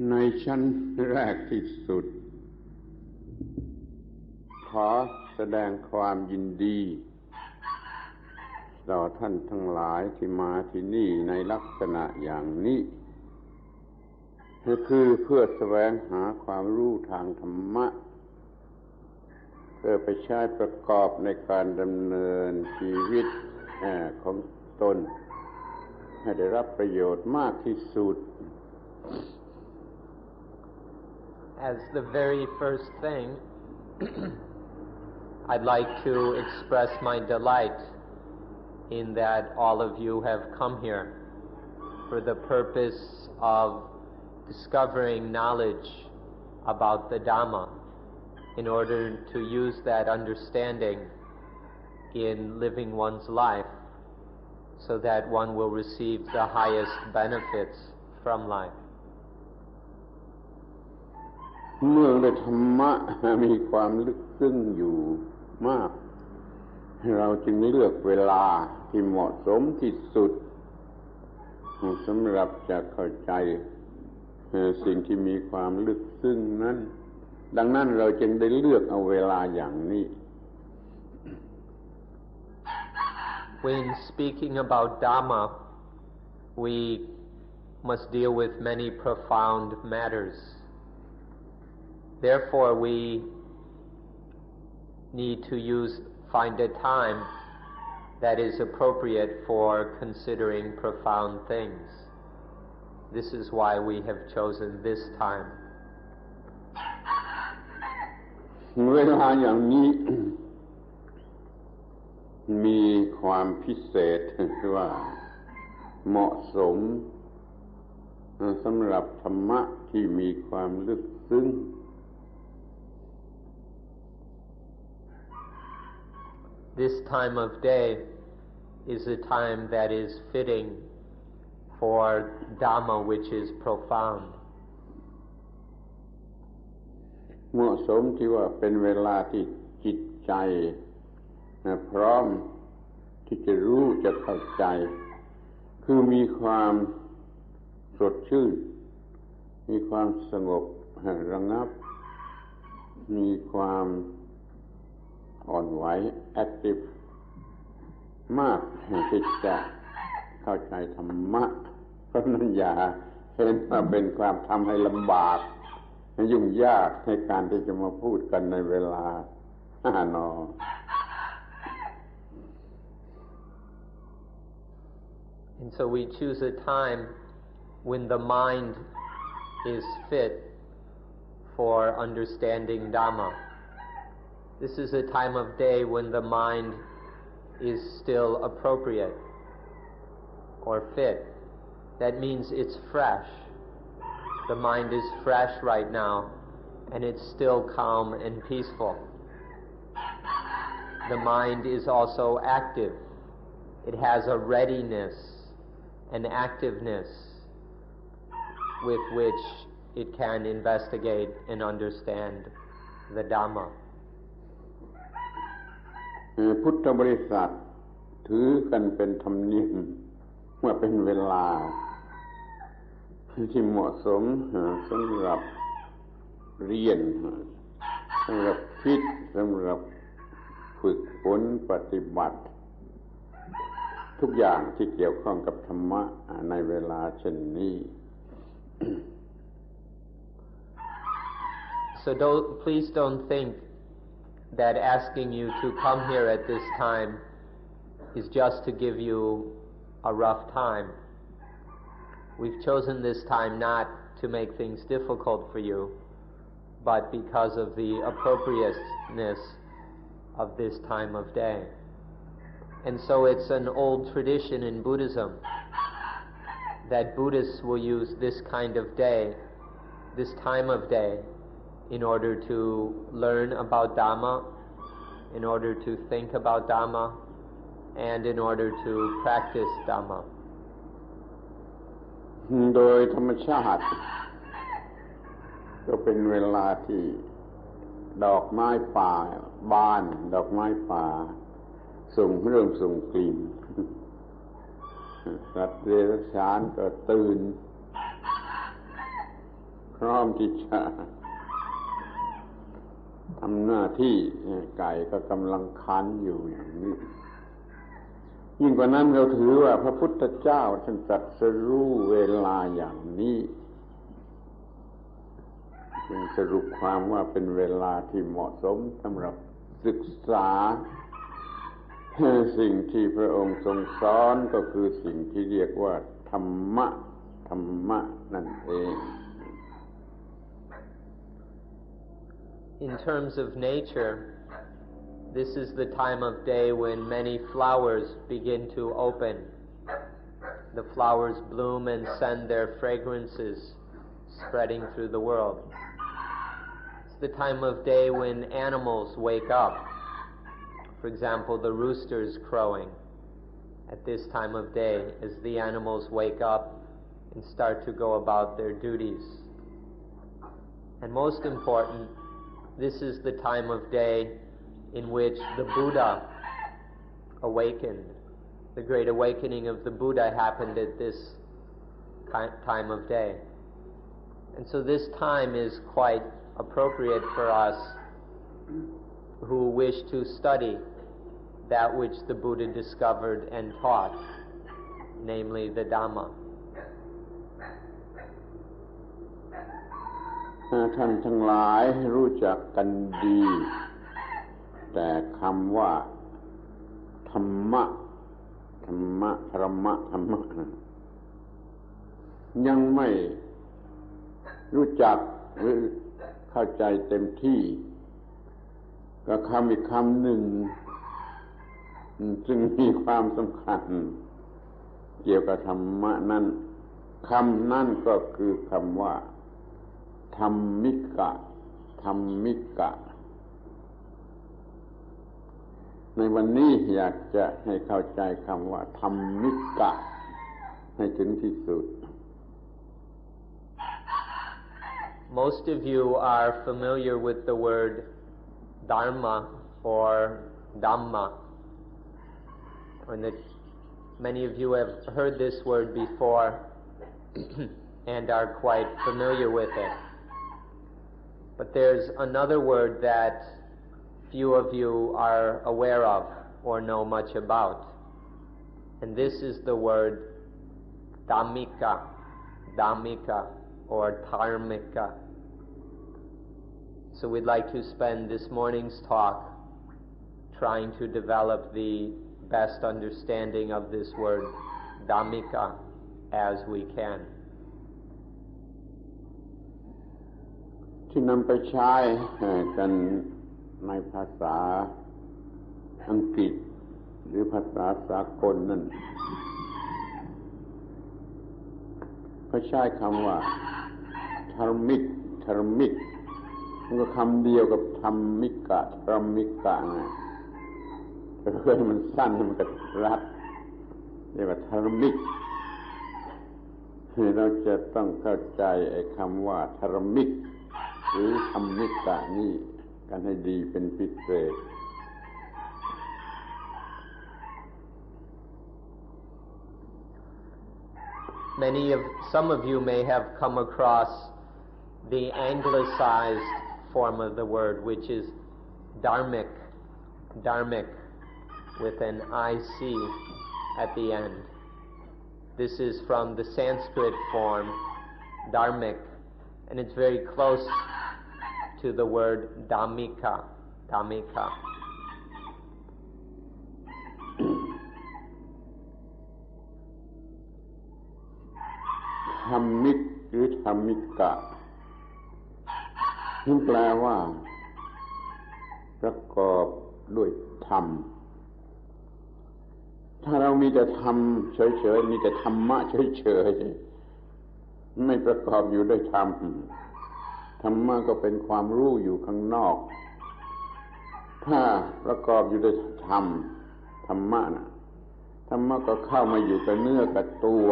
ในชั้นแรกที่สุดขอแสดงความยินดีต่อท่านทั้งหลายที่มาที่นี่ในลักษณะอย่างนี้ก็คือเพื่อแสวงหาความรู้ทางธรรมะเพื่อไปใช้ประกอบในการดำเนินชีวิตของตนให้ได้รับประโยชน์มากที่สุด As the very first thing, I'd like to express my delight in that all of you have come here for the purpose of discovering knowledge about the Dhamma in order to use that understanding in living one's life so that one will receive the highest benefits from life. เมื่อได้ธรรมะมีความลึกซึ้งอยู่มากเราจึงเลือกเวลาที่เหมาะสมที่สุดสำหรับจะเข้าใจสิ่งที่มีความลึกซึ้งนั้นดังนั้นเราจึงได้เลือกเอาเวลาอย่างนี้ When speaking about Dhamma, we must deal with many profound matters. Therefore, we need to find a time that is appropriate for considering profound things. This is why we have chosen this time. เวลาอย่างนี้มีความพิเศษว่าเหมาะสมสำหรับธรรมะที่มีความลึกซึ้งThis time of day is a time that is fitting for Dhamma which is profound. เหมาะสมที่ว่าเป็นเวลาที่จิตใจพร้อมที่จะรู้จะเข้าใจคือมีความสดชื่นมีความสงบระงับมีความอ่อนไหว active มากที่จะเข้าใจธรรมะเพราะนั้นอย่าเห็นว่าเป็นความทำให้ลำบากยุ่งยากในการที่จะมาพูดกันในเวลา5 น. And so we choose a time when the mind is fit for understanding Dhamma. This is a time of day when the mind is still appropriate or fit. That means it's fresh. The mind is fresh right now and it's still calm and peaceful. The mind is also active. It has a readiness, an activeness with which it can investigate and understand the Dhamma. พุทธบริษัทถือกันเป็นธรรมเนียมว่าเป็นเวลาที่เหมาะสมสำหรับเรียนสำหรับคิดสำหรับฝึกฝนปฏิบัติทุกอย่างที่เกี่ยวข้องกับธรรมะในเวลาเช่นนี้ So please don't think that asking you to come here at this time is just to give you a rough time. We've chosen this time not to make things difficult for you, but because of the appropriateness of this time of day. And so it's an old tradition in Buddhism that Buddhists will use this kind of day, this time of day, in order to learn about Dhamma, in order to think about Dhamma, and in order to practice Dhamma. โดยธรรมชาติก็เป็นเวลาที่ดอกไม้ป่าบานดอกไม้ป่าเริ่มส่งกลิ่นสัตว์เดรัจฉานก็ตื่น ร้อมที่จะทำหน้าที่ไก่ก็กำลังคันอยู่อย่างนี้ยิ่งกว่านั้นเราถือว่าพระพุทธเจ้าท่านตรัสรู้เวลาอย่างนี้จึงสรุปความว่าเป็นเวลาที่เหมาะสมสำหรับศึกษาสิ่งที่พระองค์ทรงสอนก็คือสิ่งที่เรียกว่าธรรมะธรรมะนั่นเอง In terms of nature, this is the time of day when many flowers begin to open. The flowers bloom and send their fragrances spreading through the world. It's the time of day when animals wake up. For example, the roosters crowing at this time of day as the animals wake up and start to go about their duties. And most important, this is the time of day in which the Buddha awakened. The great awakening of the Buddha happened at this time of day. And so this time is quite appropriate for us who wish to study that which the Buddha discovered and taught, namely the Dhamma. ท่านทั้งหลายรู้จักกันดีแต่คำว่าธรรมะธรรมะธรรมะธรรมะยังไม่รู้จักหรือเข้าใจเต็มที่ก็คำอีกคำหนึ่งซึ่งมีความสำคัญเกี่ยวกับธรรมะนั้นคำนั้นก็คือคำว่าธรรมิกะธรรมิกะในวันนี้อยากจะให้เข้าใจคำว่าธรรมิกะให้ถึงที่สุด Most of you are familiar with the word Dharma or Dhamma. Many of you have heard this word before and are quite familiar with it. But there's another word that few of you are aware of or know much about. And this is the word dhammika, dhammika or dharmika. So we'd like to spend this morning's talk trying to develop the best understanding of this word dhammika as we can. ที่นำไปใช้กันในภาษาอังกฤษหรือภาษาสากลนั่นเขาใช้คำว่า dhammic dhammic มันก็คำเดียวกับธรรมิกะธรรมิกะไงแต่เพื่อมันสั้นมันก็รัดเรียกว่า dhammic เราจะต้องเข้าใจไอ้คำว่า dhammic หรือธรรมิกะนี่กันให้ดีเป็นพิเศษ Some of you may have come across the anglicized form of the word, which is dhammic, dhammic, with an IC at the end. This is from the Sanskrit form, dhammic, and it's very close to the word dhammika, dhammika. ธรรมิกหรือธรรมิกะนั่นแปลว่าประกอบด้วยธรรมถ้าเรามีแต่ธรรมเฉยๆมีแต่ธรรมะเฉยๆไม่ประกอบอยู่ด้วยธรรมธรรมะก็เป็นความรู้อยู่ข้างนอกถ้าประกอบอยู่ด้วยธรรมธรรมะนะธรรมะก็เข้ามาอยู่กับเนื้อกับตัว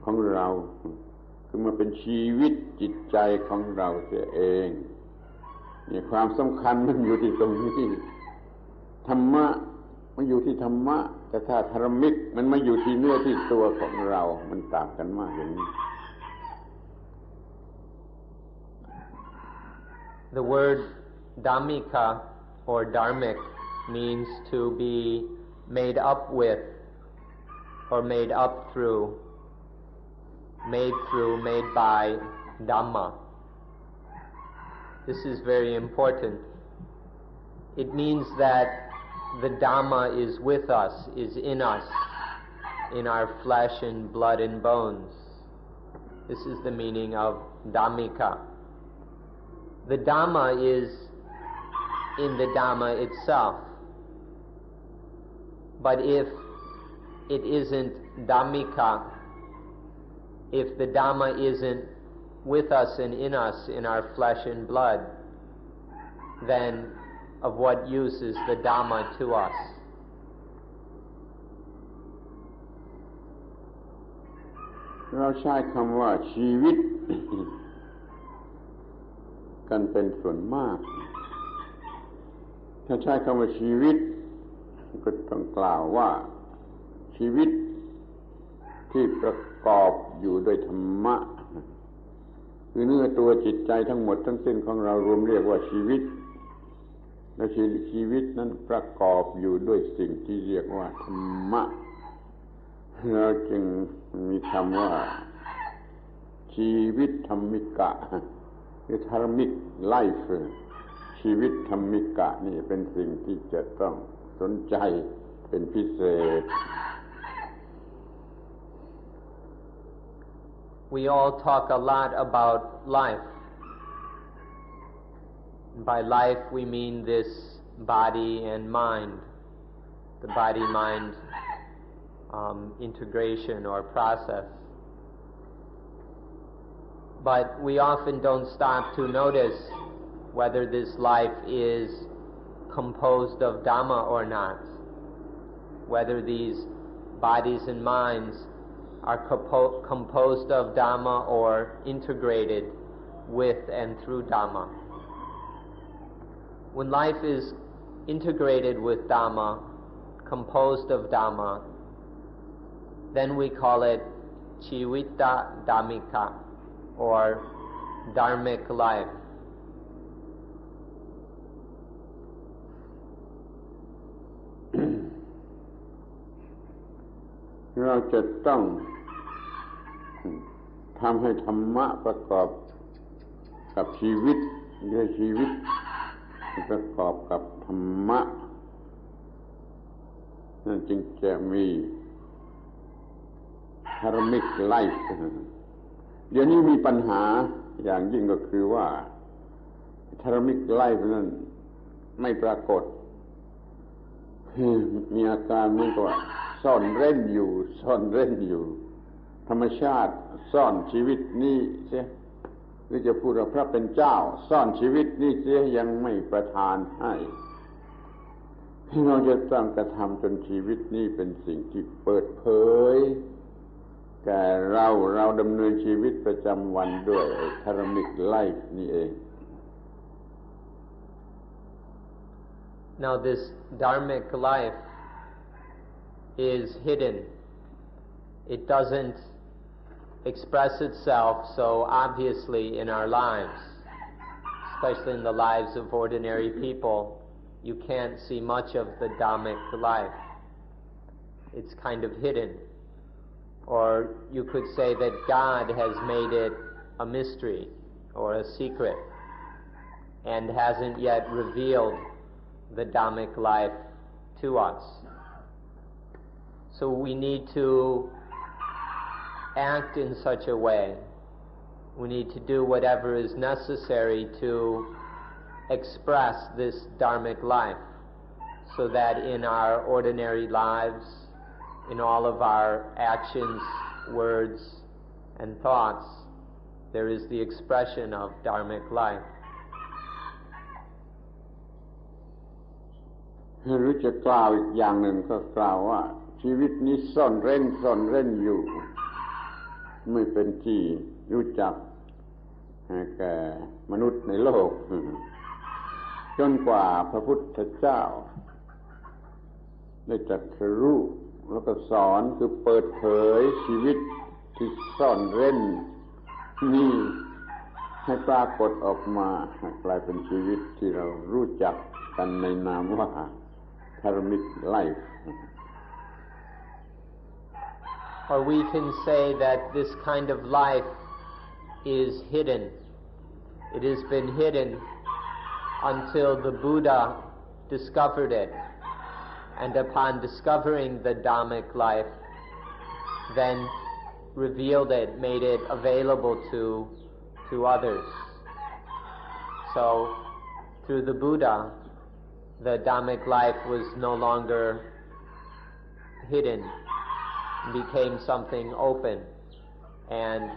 ของเราคือมาเป็นชีวิตจิตใจของเราเสียเองนี่ความสำคัญมันอยู่ที่ตรงนี้ธรรมะมันอยู่ที่ธรรมะแต่ถ้าธรรมิกมันมาอยู่ที่เนื้อที่ตัวของเรามันต่างกันมากอย่างนี้ The word dhammika or dharmic means to be made up with or made up through, made by Dhamma. This is very important. It means that the Dhamma is with us, is in us, in our flesh and blood and bones. This is the meaning of dhammika. The Dhamma is in the Dhamma itself. But if it isn't dhammika, if the Dhamma isn't with us and in us, in our flesh and blood, then of what use is the Dhamma to us? เราใช้คำว่าชีวิต กันเป็นส่วนมากถ้าใช้คำว่าชีวิตก็ต้องกล่าวว่าชีวิตที่ประกอบอยู่ด้วยธรรมะคือเนื้อตัวจิตใจทั้งหมดทั้งสิ้นของเรารวมเรียกว่าชีวิตและชีวิตนั้นประกอบอยู่ด้วยสิ่งที่เรียกว่าธรรมะเราจึงมีคำว่าชีวิตธรรมิกะหรือ dhammic life ชีวิตธรรมิกะนี่เป็นสิ่งที่จะต้องสนใจเป็นพิเศษ We all talk a lot about life. By life we mean this body and mind, the body-mind integration or process. But we often don't stop to notice whether this life is composed of Dhamma or not, whether these bodies and minds are composed of Dhamma or integrated with and through Dhamma. When life is integrated with Dhamma, composed of Dhamma, then we call it Chivita Dhammika or Dharmic life.เราจะต้องทำให้ธรรมะประกอบกับชีวิตด้วยชีวิตประกอบกับธรรมะนั่นจึงจะมี dhammic life เดี๋ยวนี้มีปัญหาอย่างยิ่งก็คือว่า dhammic life นั้นไม่ปรากฏมีอาการเหมือนกับซ่อนเร้นอยู่ธรรมชาติซ่อนชีวิตนี้เสียหรือจะพูดว่าพระเป็นเจ้าซ่อนชีวิตนี้เสียยังไม่ประทานให้เราจะต้องกระทำจนชีวิตนี้เป็นสิ่งที่เปิดเผยแก่เราดำเนินชีวิตประจำวันด้วย dhammic life นี่เอง Now this dharmic life is hidden. It doesn't express itself so obviously in our lives, especially in the lives of ordinary people. You can't see much of the Dhammic life. It's kind of hidden. Or you could say that God has made it a mystery or a secret and hasn't yet revealed the Dhammic life to us. So we need to act in such a way. We need to do whatever is necessary to express this Dharmic life so that in our ordinary lives, in all of our actions, words, and thoughts, there is the expression of Dharmic life. หรือจะกล่าวอีกอย่างหนึ่งก็กล่าวว่าชีวิตนี้ซ่อนเร้นอยู่ไม่เป็นที่รู้จักแก่มนุษย์ในโลกจนกว่าพระพุทธเจ้าได้ตรัสรู้แล้วก็สอนคือเปิดเผยชีวิตที่ซ่อนเร้นนี่ ให้ปรากฏออกมากลายเป็นชีวิตที่เรารู้จักกันในนามว่า dhammic life. Or we can say that this kind of life is hidden. It has been hidden until the Buddha discovered it, and upon discovering the Dhammic life, then revealed it, made it available to others. So, through the Buddha, the Dhammic life was no longer hidden, became something open and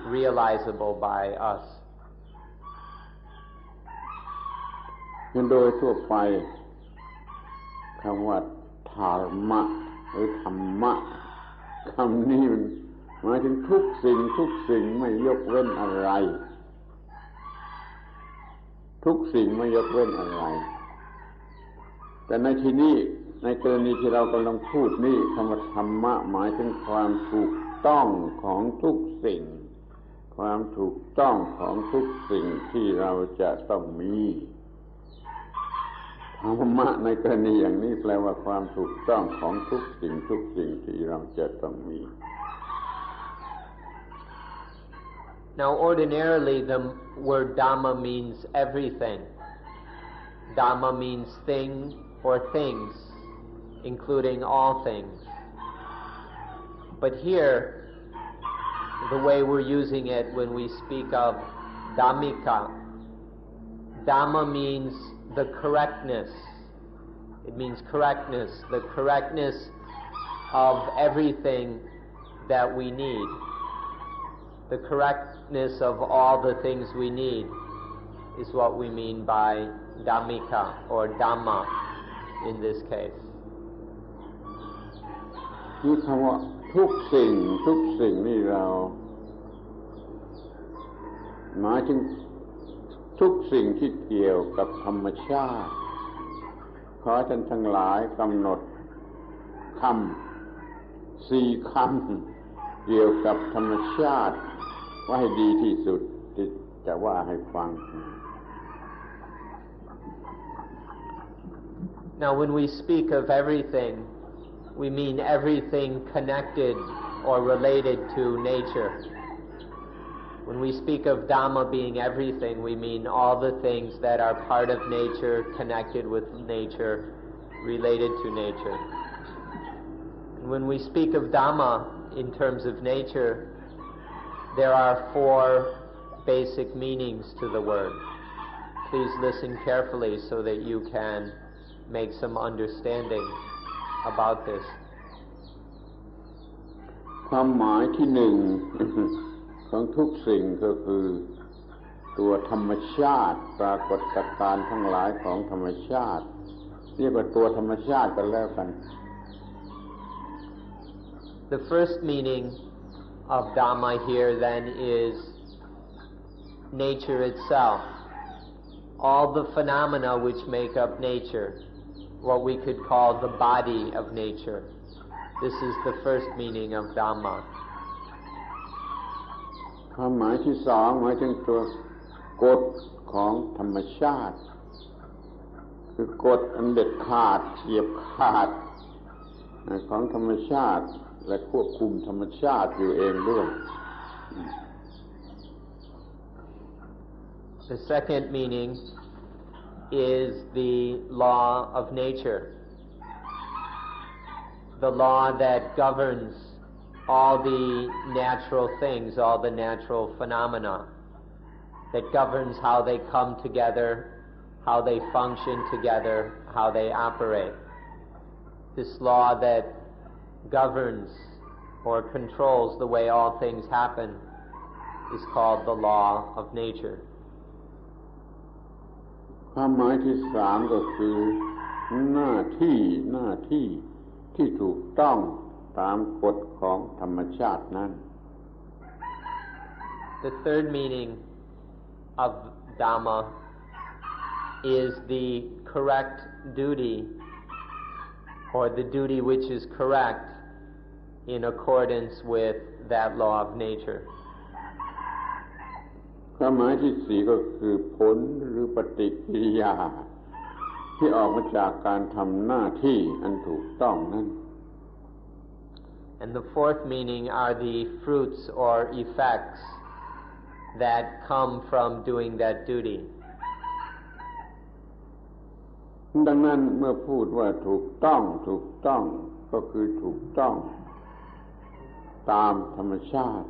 realizable by us. โดยทั่วไปคำว่าธรรมะหรือธรรมะคำนี้มันหมายถึงทุกสิ่งไม่ยกเว้นอะไรทุกสิ่งไม่ยกเว้นอะไรแต่ในที่นี้ในกรณีที่เรากำลังพูดนี่คำว่าธรรมะหมายถึงความถูกต้องของทุกสิ่งความถูกต้องของทุกสิ่งที่เราจะต้องมีธรรมะในกรณีอย่างนี้แปลว่าความถูกต้องของทุกสิ่งที่เราจะต้องมี Now ordinarily the word Dhamma means everything. Dhamma means thing or things, including all things. But here, the way we're using it when we speak of dhammika, Dhamma means the correctness. It means correctness, the correctness of everything that we need. The correctness of all the things we need is what we mean by dhammika or Dhamma in this case. นี่คำว่าทุกสิ่งนี่เราหมายถึงทุกสิ่งที่เกี่ยวกับธรรมชาติขอท่านทั้งหลายกำหนดคำ4 คำเกี่ยวกับธรรมชาติว่าให้ดีที่สุดที่จะว่าให้ฟัง Now when we speak of everything, we mean everything connected or related to nature. When we speak of Dhamma being everything, we mean all the things that are part of nature, connected with nature, related to nature. And when we speak of Dhamma in terms of nature, there are 4 basic meanings to the word. Please listen carefully so that you can make some understanding about this. ความหมายที่ ของทุกสิ่งก็คือตัวธรรมชาติปรากฏการณ์ทั้งหลายของธรรมชาติเรียกว่าตัวธรรมชาติกันแล้วกัน The first meaning of Dhamma here then is nature itself. All the phenomena which make up nature, what we could call the body of nature. This is the first meaning of Dhamma. ความหมายที่ 2หมายถึงตัวกฎของธรรมชาติคือกฎอันเด็ดขาดเฉียบขาดของธรรมชาติและควบคุมธรรมชาติอยู่เองด้วย The second meaning is the law of nature, the law that governs all the natural things, all the natural phenomena, that governs how they come together, how they function together, how they operate. This law that governs or controls the way all things happen is called the law of nature. ความหมายที่ 3ก็คือหน้าที่ที่ถูกต้องตามกฎของธรรมชาตินั้น The third meaning of Dhamma is the correct duty, or the duty which is correct in accordance with that law of nature. ค ความหมายที่สี่ก็คือผลหรือปฏิกิริยาที่ออกมาจากการทำหน้าที่อันถูกต้องนั้น And the fourth meaning are the fruits or effects that come from doing that duty. ดังนั้นเมื่อพูดว่าถูกต้องก็คือถูกต้องตามธรรมชาติ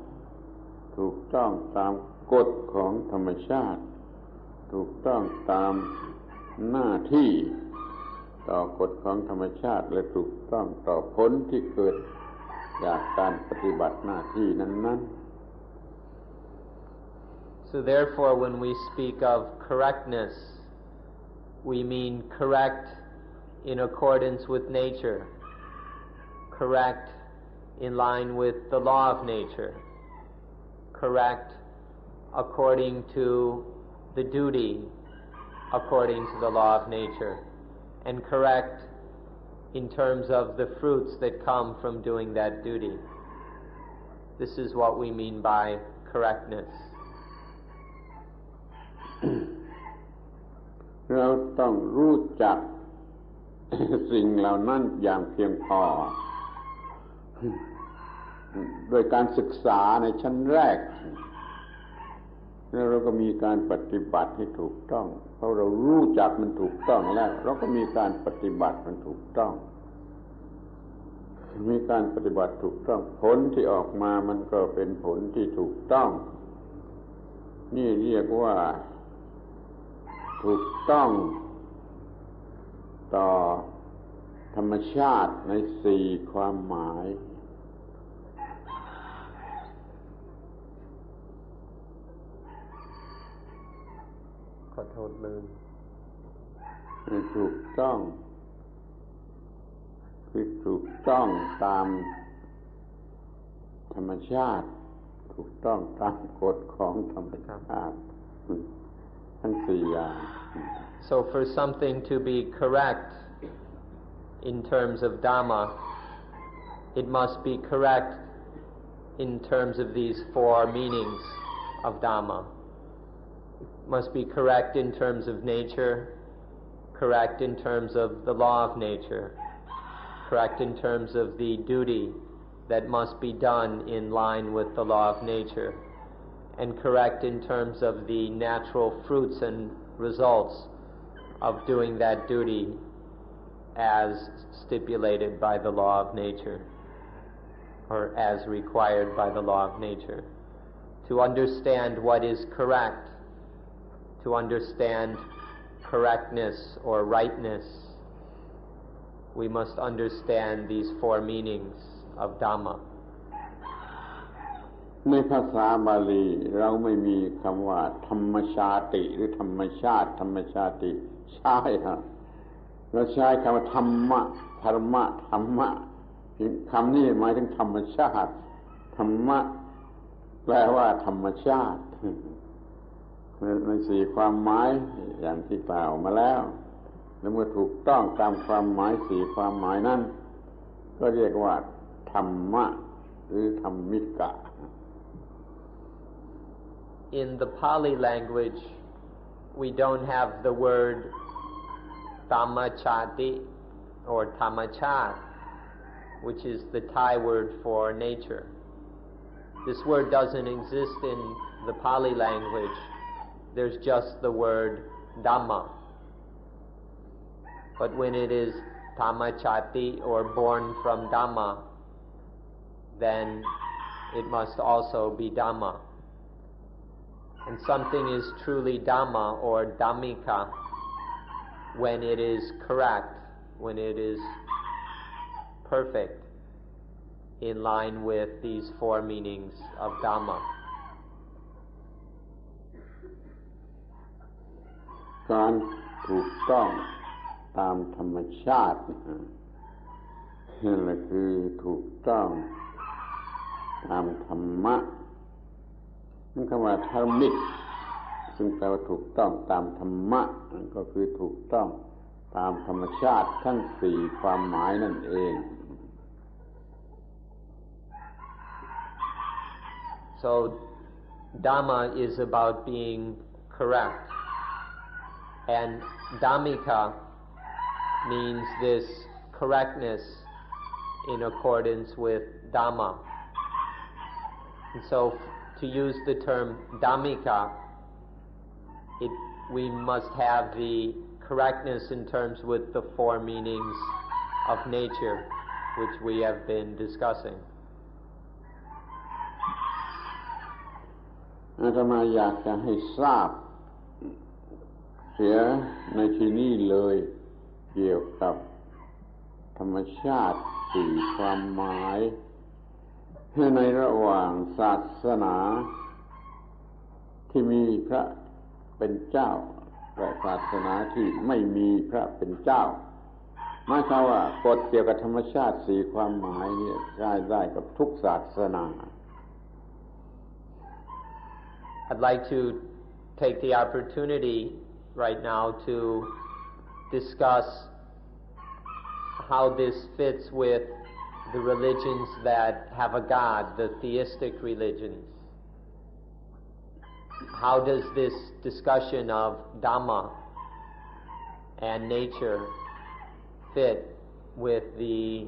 ถูกต้องตามกฎของธรรมชาติถูกต้องตามหน้าที่ต่อกฎของธรรมชาติและถูกต้องต่อผลที่เกิดจากการปฏิบัติหน้าที่นั้นๆ So therefore when we speak of correctness we mean correct in accordance with nature, correct in line with the law of nature, correct according to the duty according to the law of nature, and correct in terms of the fruits that come from doing that duty. This is what we mean by correctness. เราต้องรู้จักสิ่งเหล่านั้นอย่างเพียงพอโดยการศึกษาในชั้นแรกแล้วเราก็มีการปฏิบัติให้ถูกต้องเพราะเรารู้จักมันถูกต้องแล้วเราก็มีการปฏิบัติมันถูกต้องมีการปฏิบัติถูกต้องผลที่ออกมามันก็เป็นผลที่ถูกต้องนี่เรียกว่าถูกต้องต่อธรรมชาติในสี่ความหมายขอโทษลืมถูกต้องคือถูกต้องตามธรรมชาติถูกต้องตามกฎของธรรมชาติทั้งสี่อย่าง So for something to be correct in terms of Dhamma, it must be correct in terms of these four meanings of Dhamma. It must be correct in terms of nature, correct in terms of the law of nature, correct in terms of the duty that must be done in line with the law of nature, and correct in terms of the natural fruits and results of doing that duty as stipulated by the law of nature, or as required by the law of nature. To understand what is correct, to understand correctness or rightness, we must understand these four meanings of Dhamma. ในภาษาบาลีเราไม่มีคำว่าธรรมชาติหรือธรรมชาติใช่ครับเราใช้คำว่าธรรมะคำนี้หมายถึงธรรมชาติธรรมะแปลว่าธรรมชาติในสี่ความหมายอย่างที่กล่าวมาแล้วแล้วเมื่อถูกต้องตามความหมายสี่ความหมายนั้นก็เรียกว่าธรรมะหรือธรรมิกะ In the Pali language, we don't have the word dhammachati or dhammachat, which is the Thai word for nature. This word doesn't exist in the Pali language. There's just the word Dhamma. But when it is dhammachati or born from Dhamma, then it must also be Dhamma. And something is truly Dhamma or Dhammika when it is correct, when it is perfect, in line with these four meanings of Dhamma. การถูกต้องตามธรรมชาตินั่นแหละคือถูกต้องตามธรรมะนั่นคำว่า dhammic ซึ่งแปลว่าถูกต้องตามธรรมะนั่นก็คือถูกต้องตามธรรมชาติทั้งสี่ความหมายนั่นเอง So Dhamma is about being correct, and dhammika means this correctness in accordance with Dhamma. And so to use the term dhammika, we must have the correctness in terms with the four meanings of nature, which we have been discussing. อาตมาอยากจะให้ทราบเสียในที่นี้เลยเกี่ยวกับธรรมชาติสี่ความหมายในระหว่างศาสนาที่มีพระเป็นเจ้าและศาสนาที่ไม่มีพระเป็นเจ้าหมายความว่ากฎเกี่ยวกับธรรมชาติสี่ความหมายเนี่ยใช้ได้กับทุกศาสนา I'd like to take the opportunity right now to discuss how this fits with the religions that have a God, the theistic religions. How does this discussion of Dhamma and nature fit with the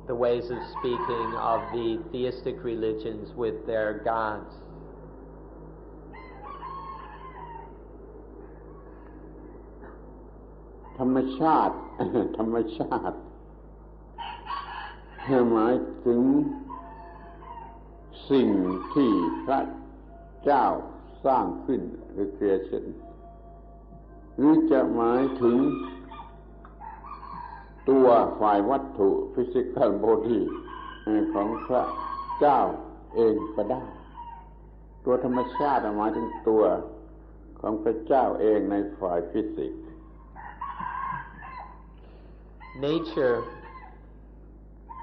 ways of speaking of the theistic religions with their gods? ธรรมชาติ หมายถึงสิ่งที่พระเจ้าสร้างขึ้นหรือ creation หรือจะหมายถึงตัวฝ่ายวัตถุ physical body ของพระเจ้าเองก็ได้ตัวธรรมชาติหมายถึงตัวของพระเจ้าเองในฝ่ายฟิสิกส์ Nature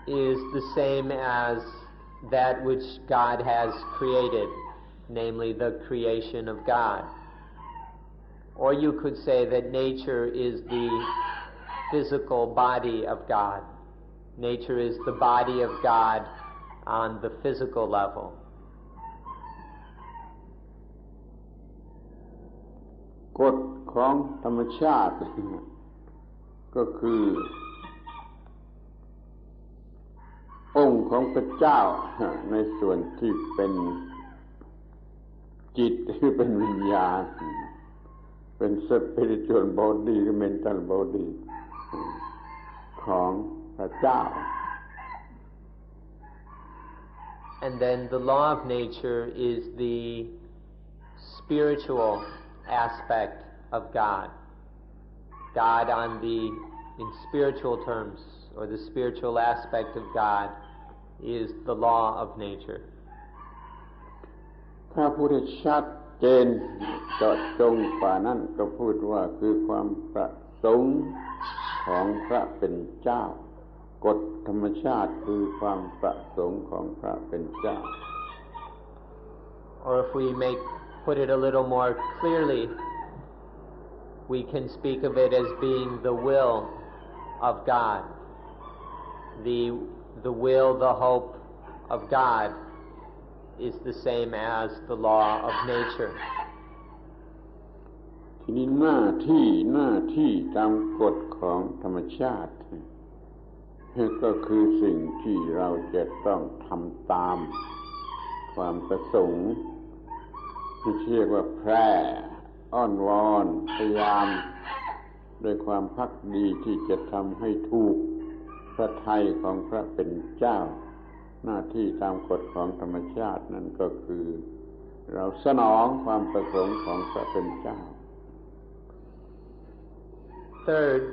is the same as that which God has created, namely the creation of God. Or you could say that nature is the physical body of God. Nature is the body of God on the physical level. กฎของธรรมชาติ ก็คือองค์ของพระเจ้าในส่วนที่เป็นจิตหรือเป็นวิญญาณเป็น spiritual body หรือ mental body ของพระเจ้า And then the law of nature is the spiritual aspect of God. God in spiritual terms, or the spiritual aspect of God is the law of nature. ถ้าพูดให้ชัดเจนเจาะจงกว่านั้นก็พูดว่าคือความประสงค์ของพระเป็นเจ้ากฎธรรมชาติคือความประสงค์ของพระเป็นเจ้า Or if we put it a little more clearly, we can speak of it as being the will of God. The will, the hope of God is the same as the law of nature. ทีนี้หน้าที่ตามกฎของธรรมชาติก็คือสิ่งที่เราจะต้องทำตามความประสงค์ที่เรียกว่าแพร่อ้อนวอนพยายามด้วยความภักดีที่จะทำให้ถูกพระทัยของพระเป็นเจ้าหน้าที่ตามกฎของธรรมชาตินั้นก็คือเราสนองความประสงค์ของพระเป็นเจ้า Third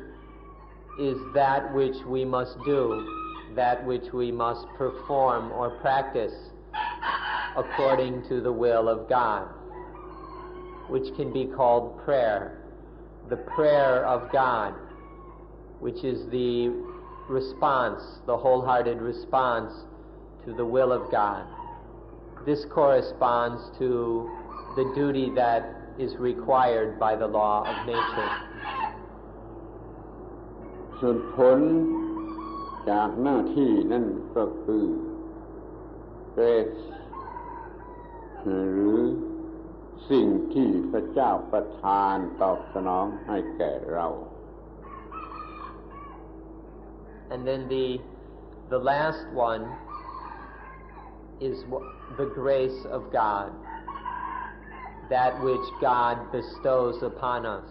is that which we must do, that which we must perform or practice according to the will of God, which can be called prayer, the prayer of God, which is the response, the wholehearted response to the will of God. This corresponds to the duty that is required by the law of nature. ส่วนผลจากหน้าที่นั่นก็คือ grace หรือสิ่งที่พระเจ้าประทานตอบสนองให้แก่เรา And then the last one is the grace of God, that which God bestows upon us.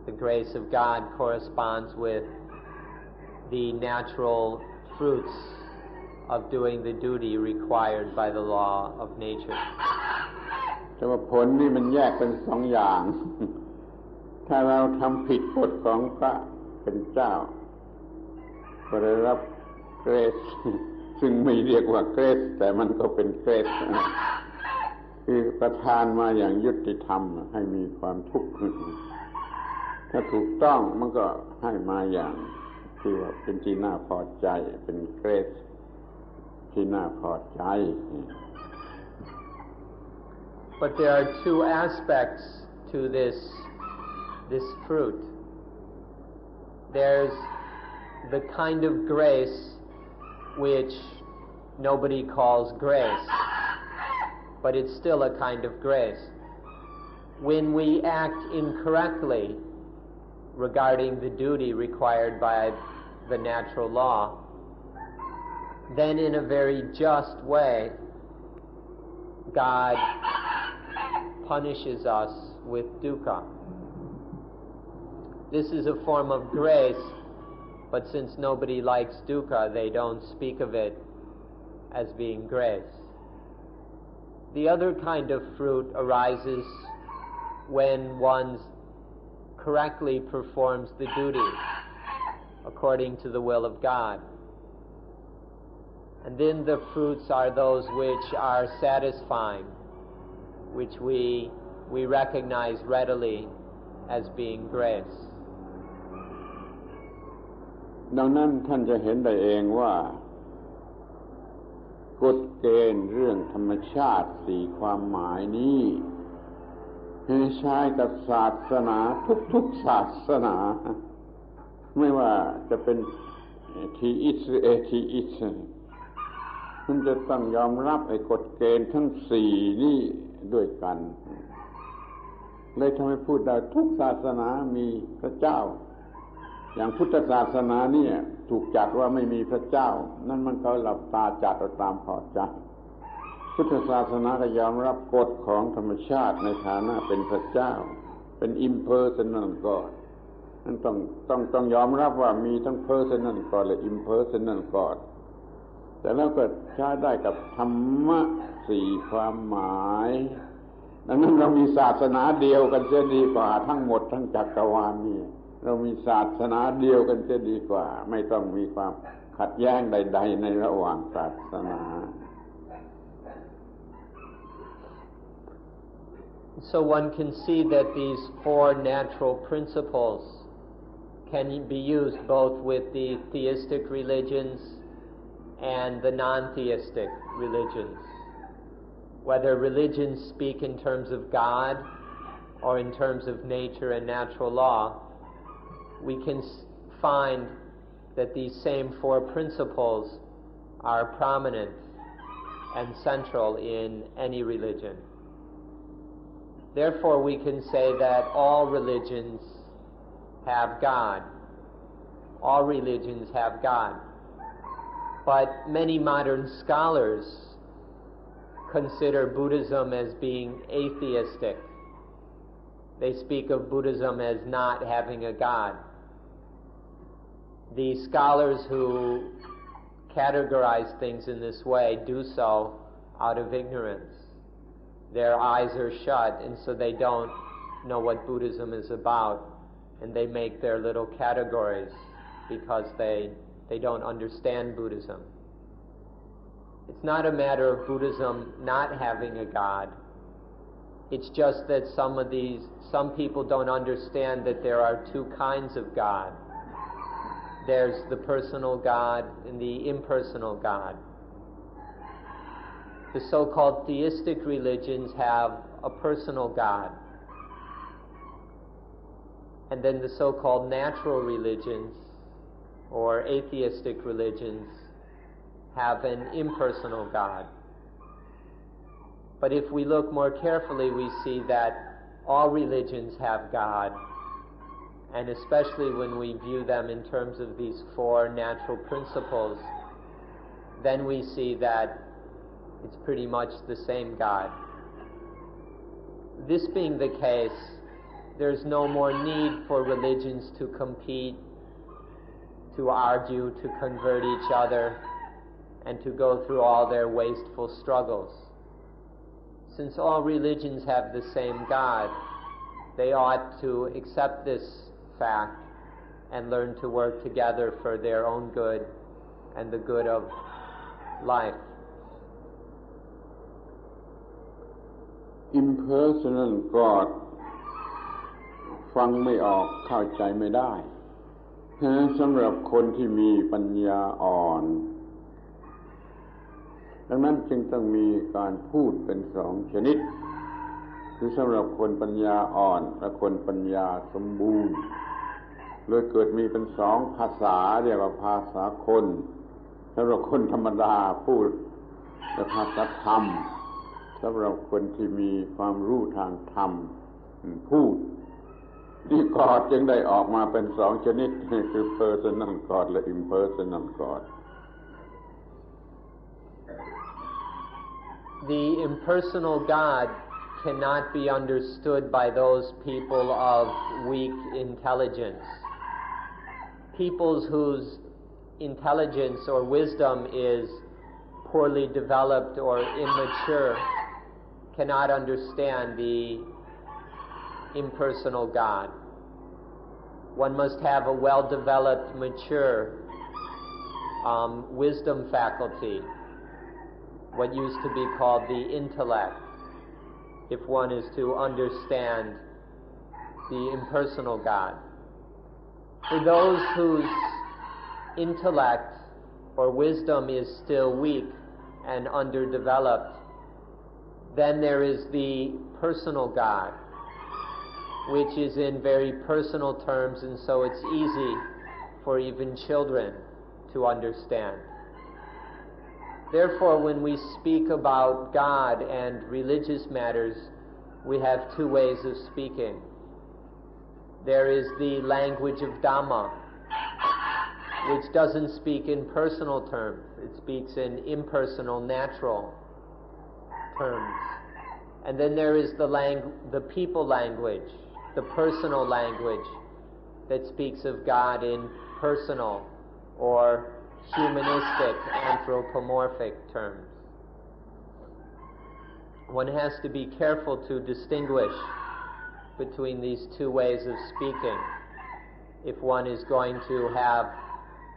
The grace of God corresponds with the natural fruits of doing the duty required by the law of nature. แต่ว่าผลนี่มันแยกเป็นสองอย่าง ถ้าเราทำผิดกฎของพระเป็นเจ้าก็ได้รับเกรส ซึ่งไม่เรียกว่าเกรสแต่มันก็เป็นเกรส คือประทานมาอย่างยุติธรรมให้มีความทุกข์ ถ้าถูกต้องมันก็ให้มาอย่างที่ว่าเป็นที่น่าพอใจเป็นเกรสที่น่าพอใจ But there are two aspects to this fruit. There's the kind of grace which nobody calls grace, but it's still a kind of grace. When we act incorrectly regarding the duty required by the natural law, then in a very just way, God punishes us with dukkha. This is a form of grace, but since nobody likes dukkha, they don't speak of it as being grace. The other kind of fruit arises when one correctly performs the duty according to the will of God. And then the fruits are those which are satisfying, which we recognize readily as being grace. ดังนั้นท่านจะเห็นได้เองว่ากฎเกณฑ์เรื่องธรรมชาติสี่ความหมายนี้ใช้กับศาสนาทุกศาสนาไม่ว่าจะเป็นทีอิสหรือเอทีอิสมันจะต้องยอมรับไอ้กฎเกณฑ์ทั้งสี่นี้ด้วยกันเลยทำให้พูดได้ทุกศาสนามีพระเจ้าอย่างพุทธศาสนาเนี่ยถูกจัดว่าไม่มีพระเจ้านั่นมันเขาหลับตาจัดเอาตามพอใจพุทธศาสนาก็ยอมรับกฎของธรรมชาติในฐานะเป็นพระเจ้าเป็น impersonal God นั่นต้องยอมรับว่ามีทั้ง personal God และ impersonal God แต่แล้วก็ใช้ได้กับธรรมะสี่ความหมายดังนั้นเรามีศาสนาเดียวกันเสียดีกว่าทั้งหมดทั้งจักรวาลนี่เรามีศาสนาเดียวกันเสียดีกว่าไม่ต้องมีความขัดแย้งใดๆในระหว่างศาสนา So one can see that these four natural principles can be used both with the theistic religions and the non-theistic religions. Whether religions speak in terms of God or in terms of nature and natural law, we can find that these same four principles are prominent and central in any religion. Therefore, we can say that all religions have God. All religions have God. But many modern scholars consider Buddhism as being atheistic. They speak of Buddhism as not having a God. The scholars who categorize things in this way do so out of ignorance. Their eyes are shut, and so they don't know what Buddhism is about, and they make their little categories because they don't understand Buddhism. It's not a matter of Buddhism not having a God. It's just that some people don't understand that there are two kinds of God. There's the personal God and the impersonal God. The so-called theistic religions have a personal God. And then the so-called natural religions or atheistic religions have an impersonal God. But if we look more carefully, we see that all religions have God, and especially when we view them in terms of these four natural principles, then we see that it's pretty much the same God. This being the case, there's no more need for religions to compete, to argue, to convert each other, and to go through all their wasteful struggles. Since all religions have the same God, they ought to accept this fact and learn to work together for their own good and the good of life. Impersonal God ฟังไม่ออกเข้าใจไม่ได้สำหรับคนที่มีปัญญาอ่อนดังนั้นจึงต้องมีการพูดเป็นสองชนิดคือสำหรับคนปัญญาอ่อนและคนปัญญาสมบูรณ์เลยเกิดมีเป็นสองภาษาเรียกว่าภาษาคนสำหรับคนธรรมดาพูดและภาษาธรรมสำหรับคนที่มีความรู้ทางธรรมพูดที่กอดจึงได้ออกมาเป็นสองชนิดคือ personal God และ impersonal God. The impersonal God cannot be understood by those people of weak intelligence. Peoples whose intelligence or wisdom is poorly developed or immature cannot understand the impersonal God. One must have a well-developed, mature wisdom faculty, what used to be called the intellect, if one is to understand the impersonal God. For those whose intellect or wisdom is still weak and underdeveloped, then there is the personal God, which is in very personal terms, and so it's easy for even children to understand. Therefore, when we speak about God and religious matters, we have two ways of speaking. There is the language of Dhamma, which doesn't speak in personal terms. It speaks in impersonal, natural terms. And then there is the people language, the personal language that speaks of God in personal or humanistic, anthropomorphic terms. One has to be careful to distinguish between these two ways of speaking if one is going to have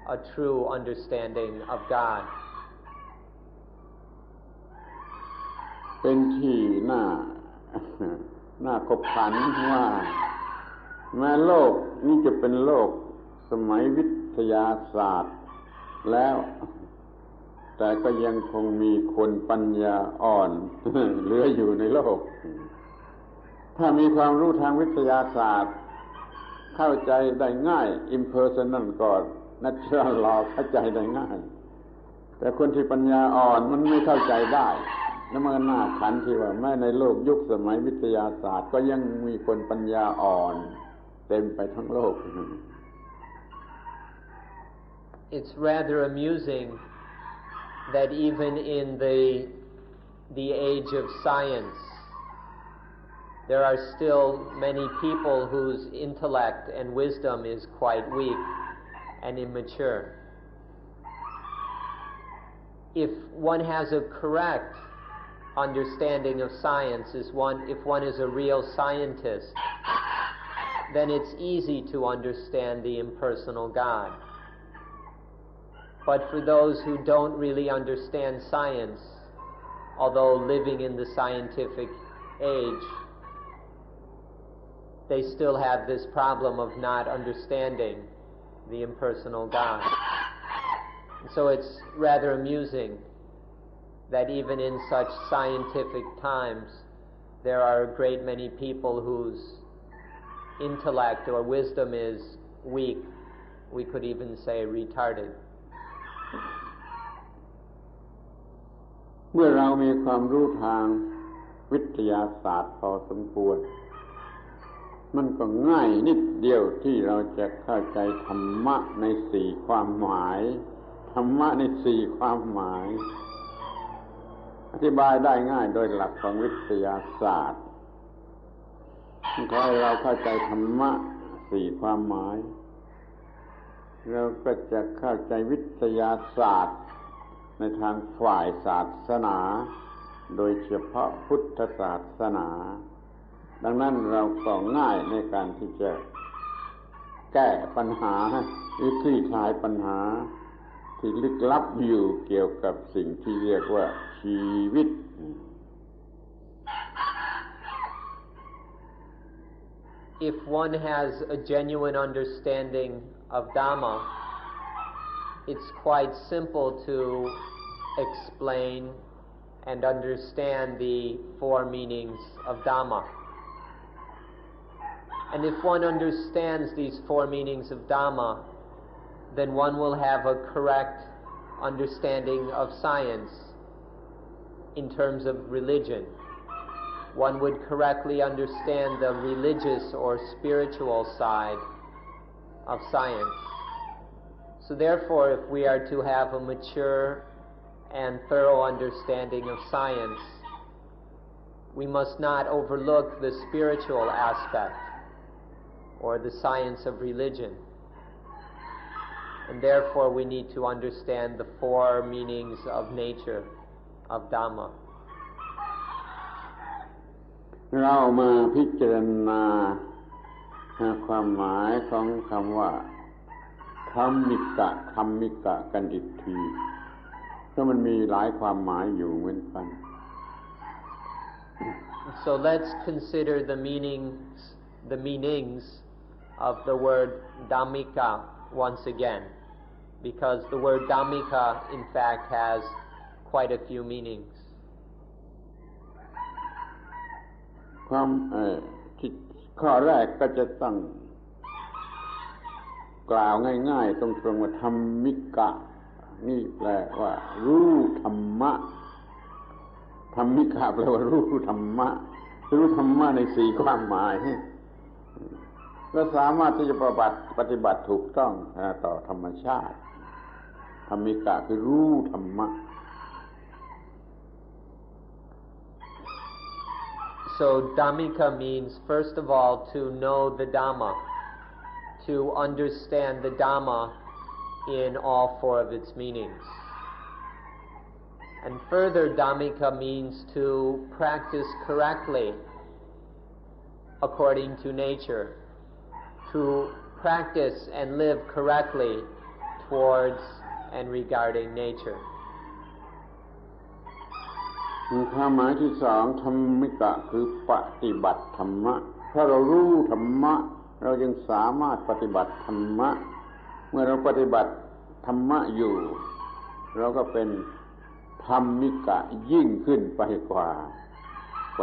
a true understanding of God. เป็นที่น่าขบขันว่าแม้โลกนี้จะเป็นโลกสมัยวิทยาศาสตร์แล้วแต่ก็ยังคงมีคนปัญญาอ่อนเหลืออยู่ในโลกถ้ามีความรู้ทางวิทยาศาสตร์เข้าใจได้ง่าย impersonal God natural law เข้าใจได้ง่ายแต่คนที่ปัญญาอ่อนมันไม่เข้าใจได้แล้วมันน่าขันที่ว่าแม้ในโลกยุคสมัยวิทยาศาสตร์ก็ยังมีคนปัญญาอ่อนเต็มไปทั้งโลกIt's rather amusing that even in the age of science, there are still many people whose intellect and wisdom is quite weak and immature. If one has a correct understanding of science, if one is a real scientist, then it's easy to understand the impersonal God. But for those who don't really understand science, although living in the scientific age, they still have this problem of not understanding the impersonal God. So it's rather amusing that even in such scientific times, there are a great many people whose intellect or wisdom is weak, we could even say retarded. เมื่อเรามีความรู้ทาง วิทยาศาสตร์พอสมควรมันก็ง่ายนิดเดียวที่เราจะเข้าใจธรรมะในสี่ความหมายธรรมะในสี่ความหมายอธิบายได้ง่ายโดยหลักของวิทยาศาสตร์ขอให้เราเข้าใจธรรมะสี่ความหมายเราก็จะเข้าใจวิทยาศาสตร์ในทางฝ่ายศาสนาโดยเฉพาะพุทธศาสนาดังนั้นเราก็ง่ายในการที่จะแก้ปัญหาหรือคลี่คลายปัญหาที่ลึกลับอยู่เกี่ยวกับสิ่งที่เรียกว่าชีวิต If one has a genuine understanding of Dhamma, it's quite simple to explain and understand the four meanings of Dhamma. And if one understands these four meanings of Dhamma, then one will have a correct understanding of science in terms of religion. One would correctly understand the religious or spiritual side of science. So therefore, if we are to have a mature and thorough understanding of science, we must not overlook the spiritual aspect or the science of religion. And therefore we need to understand the four meanings of nature, of Dhamma. เรามาพิจารณาความหมายของคำว่าธรรมิกะกันอีกทีเพราะมันมีหลายความหมายอยู่เหมือนกัน So let's consider the meanings of the word dhammika once again, because the word dhammika in fact has quite a few meanings. ความข้อแรกก็จะต้องกล่าวง่ายๆตรงๆว่าธรรมิกะนี่แปลว่ารู้ธรรมะธรรมิกะแปลว่ารู้ธรรมะรู้ธรรมะในสี่ความหมายก็สามารถที่จะปฏิบัติถูกต้องต่อธรรมชาติธรรมิกะคือรู้ธรรมะ So dhammika means first of all to know the Dhamma, to understand the Dhamma in all four of its meanings. And further, dhammika means to practice correctly according to nature, to practice and live correctly towards and regarding nature. ความหมายที่สองธรรมิกะคือปฏิบัติธรรมะถ้าเรารู้ธรรมะเราจึงสามารถปฏิบัติธรรมะเมื่อเราปฏิบัติธรรมะอยู่เราก็เป็นธรรมิกะยิ่งขึ้นไปกว่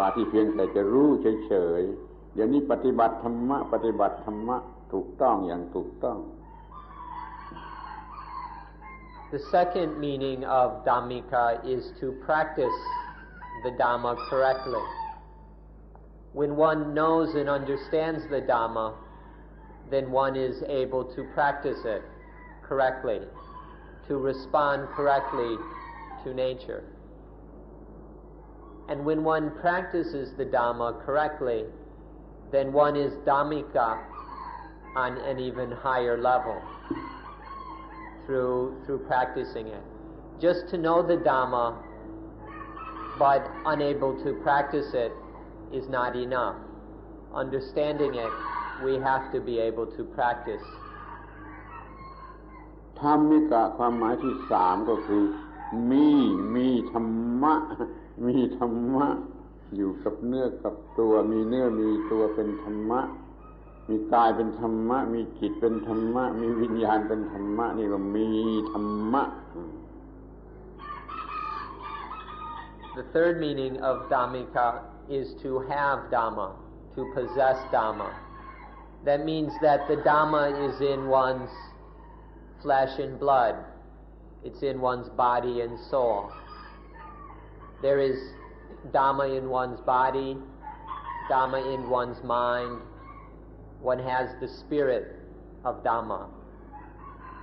าที่เพียงแต่จะรู้เฉยๆเดี๋ยวนี้ปฏิบัติธรรมะถูกต้องอย่างถูกต้อง The second meaning of dhammika is to practice the Dhamma correctly. When one knows and understands the Dhamma, then one is able to practice it correctly, to respond correctly to nature. And when one practices the Dhamma correctly, then one is dhammika on an even higher level through practicing it. Just to know the Dhamma but unable to practice it is not enough. Understanding it, we have to be able to practice. ธรรมิกะความหมายที่สามก็คือมีธรรมะอยู่กับเนื้อกับตัวมีเนื้อมีตัวเป็นธรรมะมีกายเป็นธรรมะมีจิตเป็นธรรมะมีวิญญาณเป็นธรรมะนี่ก็มีธรรมะ The third meaning of dhammika is to have Dhamma, to possess Dhamma. That means that the Dhamma is in one's flesh and blood. It's in one's body and soul. There is Dhamma in one's body, Dhamma in one's mind, one has the spirit of Dhamma.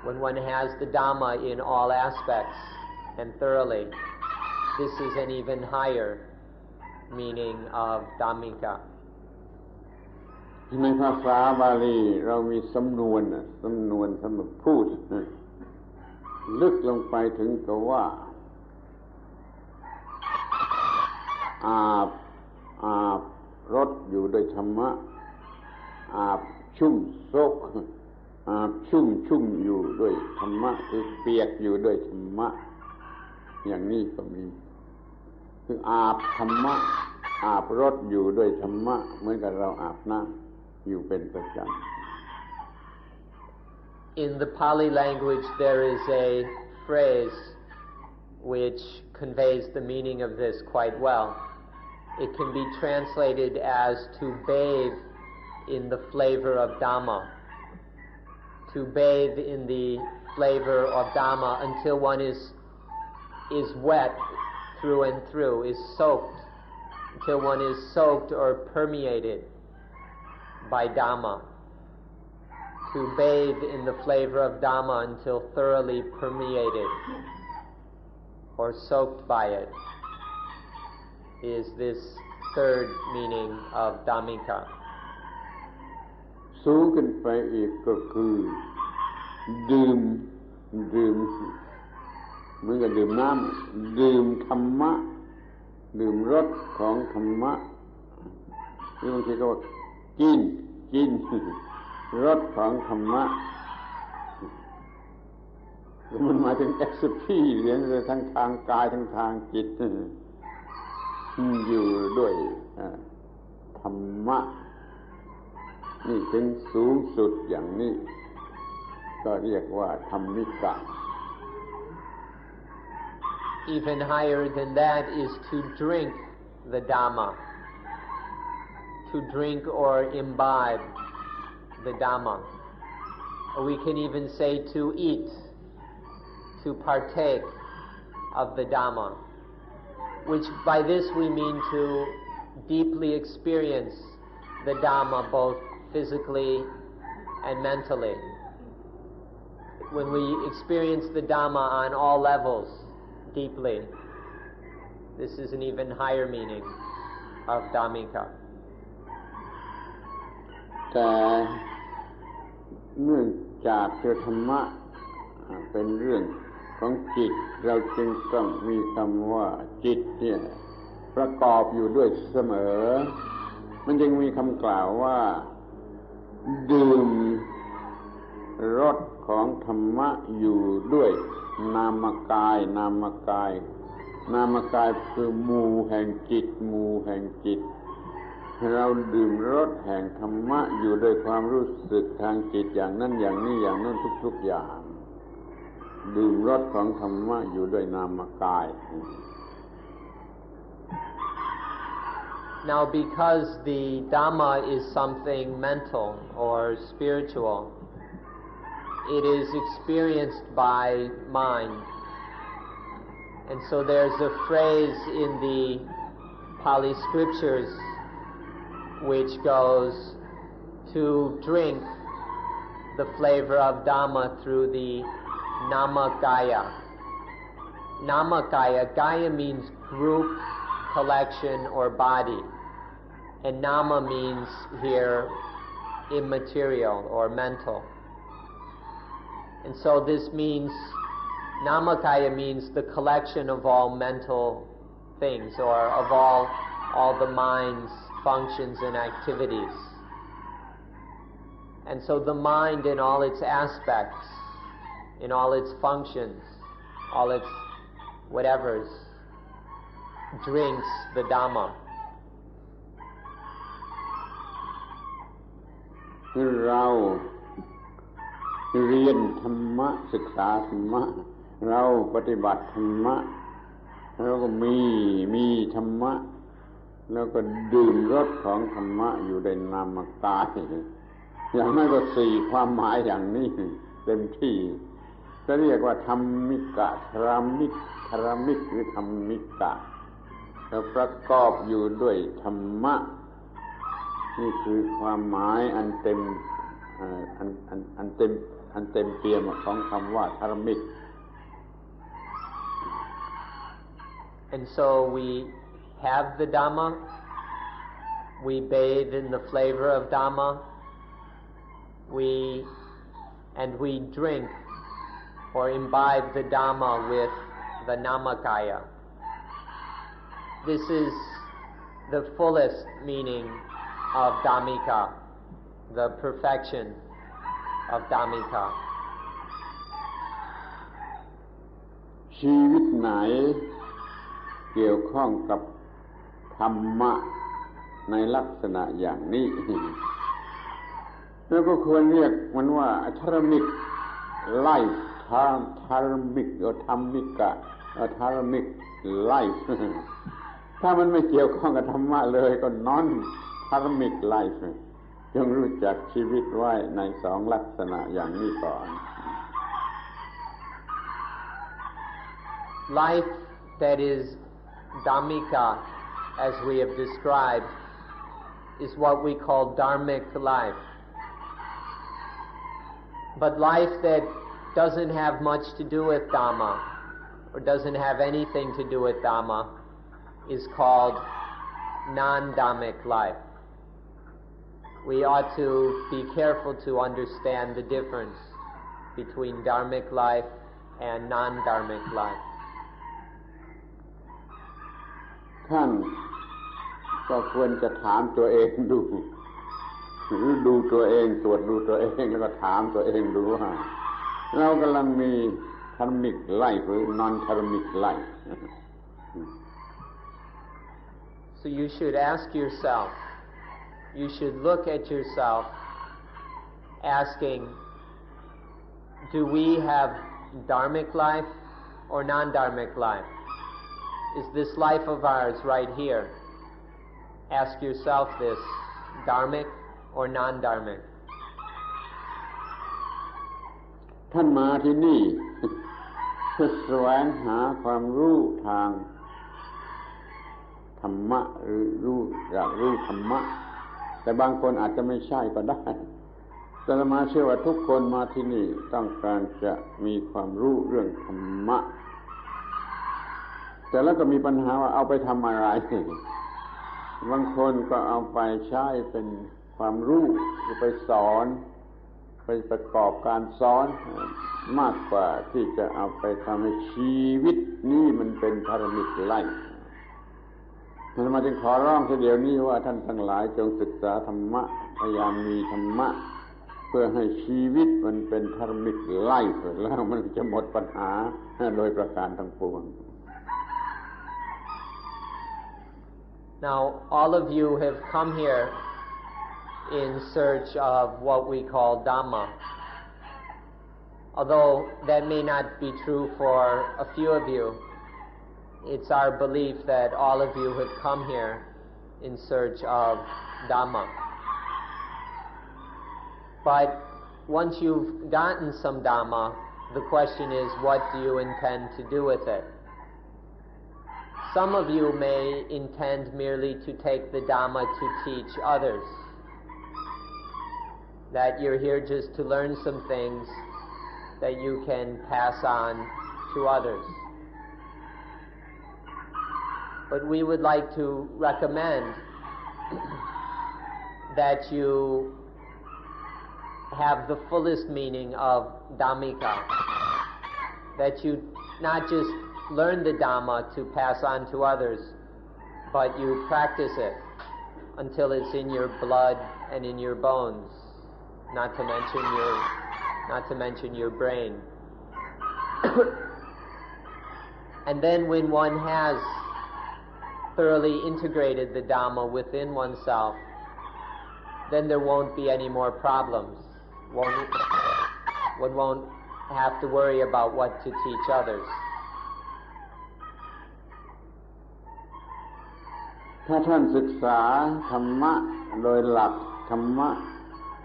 When one has the Dhamma in all aspects and thoroughly, this is an even higher meaning of Dhammika. ในภาษาบาลีเรามีสำนวนสำหรับพูดลึกลงไปถึงกับว่าอาบรถอยู่ด้วยธรรมะอาบชุ่มซกอาบชุ่มอยู่ด้วยธรรมะคือเปียกอยู่ด้วยธรรมะอย่างนี้ก็มีคืออาบธรรมะอาบรถอยู่ด้วยธรรมะเหมือนกับเราอาบน้ำอยู่เป็นประจำ In the Pali language there is a phrase which conveys the meaning of this quite well. It can be translated as to bathe in the flavor of Dhamma. To bathe in the flavor of Dhamma until one is wet through and through, is soaked, until one is soaked or permeated by Dhamma. To bathe in the flavor of Dhamma until thoroughly permeated or soaked by it is this third meaning of Dhammika. สูงขึ้นไปอีกก็คือดื่มเหมือนกับดื่มน้ำดื่มธรรมะดื่มรสของธรรมะหรือบางทีก็ว่ากินรสของธรรมะมันหมายถึง experience เลยทั้งทางกายทั้งทางจิตอยู่ด้วยธรรมะนี่ถึงสูงสุดอย่างนี้ก็เรียกว่าธรรมิกะ Even higher than that is to drink the Dhamma, to drink or imbibe the Dhamma. Or we can even say to eat, to partake of the Dhamma, which by this we mean to deeply experience the Dhamma both physically and mentally. When we experience the Dhamma on all levels deeply, this is an even higher meaning of Dhammika. แต่เนื่องจากธรรมะเป็นเรื่องของจิตเราจึงต้องมีคำว่าจิตเนี่ยประกอบอยู่ด้วยเสมอมันจึงมีคำกล่าวว่าดื่มรสของธรรมะอยู่ด้วยนามกายคือหมู่แห่งจิตเราดื่มรสแห่งธรรมะอยู่ด้วยความรู้สึกทางจิตอย่างนั้นอย่างนี้อย่างนั้นทุกๆอย่างดื่มรสของธรรมะอยู่ด้วยนามกาย Now because the Dhamma is something mental or spiritual, it is experienced by mind. And so there's a phrase in the Pali scriptures which goes to drink the flavor of Dhamma through the Namakaya. Gaya means group, collection, or body. And Nama means here immaterial or mental. And so this means, Namakaya means the collection of all mental things, or of all the mind's functions and activities. And so the mind in all its aspects, in all its functions, all its whatevers, drinks the Dhamma. เราเรียนธรรมะศึกษาธรรมะเราปฏิบัติธรรมะเราก็มีธรรมะแล้วก็ดื่มรสของธรรมะอยู่ในนามกายอย่างนั้นก็4ความหมายอย่างนี้เต็มที่ก็เรียกว่าธรรมิกะธรรมิกหรือธรรมิกะ ประกอบอยู่ด้วยธรรมะนี่คือความหมายอันเต็มเปี่ยมของคำว่า dhammic. And so we have the Dhamma, we bathe in the flavor of Dhamma, we drink or imbibe the Dhamma with the Namakaya. This is the fullest meaning of Dhammika, the perfection of Dhammika. ชีวิตไหนเกี่ยวข้องกับธรรมะในลักษณะอย่างนี้แล้วก็ควรเรียกมันว่า dhammic life, dhammic หรือ dhammika, dhammic life ถ้ามันไม่เกี่ยวข้องกับธรรมะเลยก็ non dhammic life จงรู้จักชีวิตไว้ในสองลักษณะอย่างนี้ก่อน Life that is Dhammika, as we have described, is what we call dharmic life. But life that doesn't have much to do with Dhamma, or doesn't have anything to do with Dhamma, is called non-dhammic life. We ought to be careful to understand the difference between dharmic life and non-dharmic life. ท่านก็ควรจะถามตัวเองดูหรือดูตัวเองตรวจดูตัวเองแล้วก็ถามตัวเองดูว่าเรากำลังมี dhammic life หรือ non-dhammic life. So you should ask yourself, you should look at yourself asking, do we have dharmic life or non-dharmic life? Is this life of ours right here? Ask yourself this, dharmic or non-dharmic? ท่านมาที่นี่เพื่อแสวงหาความรู้ทางธรรมะหรืออยากรู้ธรรมะแต่บางคนอาจจะไม่ใช่ก็ได้แต่อาตมาเชื่อว่าทุกคนมาที่นี่ต้องการจะมีความรู้เรื่องธรรมะแต่แล้วก็มีปัญหาว่าเอาไปทำอะไรบางคนก็เอาไปใช้เป็นความรู้ไปสอนไปประกอบการสอนมากกว่าที่จะเอาไปทำให้ชีวิตนี้มันเป็นธรรมิกไล่อาตมาจึงขอร้องทีเดียวนี้ว่าท่านทั้งหลายจงศึกษาธรรมะพยายามมีธรรมะเพื่อให้ชีวิตมันเป็นธรรมิกไล่แล้วมันจะหมดปัญหาโดยประการทั้งปวง Now, all of you have come here in search of what we call Dhamma. Although that may not be true for a few of you, it's our belief that all of you have come here in search of Dhamma. But once you've gotten some Dhamma, the question is, what do you intend to do with it? Some of you may intend merely to take the Dhamma to teach others. That you're here just to learn some things that you can pass on to others. But we would like to recommend that you have the fullest meaning of Dhammika. That you not just learn the Dhamma to pass on to others, but you practice it until it's in your blood and in your bones, not to mention your brain. And then when one has thoroughly integrated the Dhamma within oneself, then there won't be any more problems. One won't have to worry about what to teach others. ถ้าท่านศึกษาธรรมะโดยหลักธรรมะ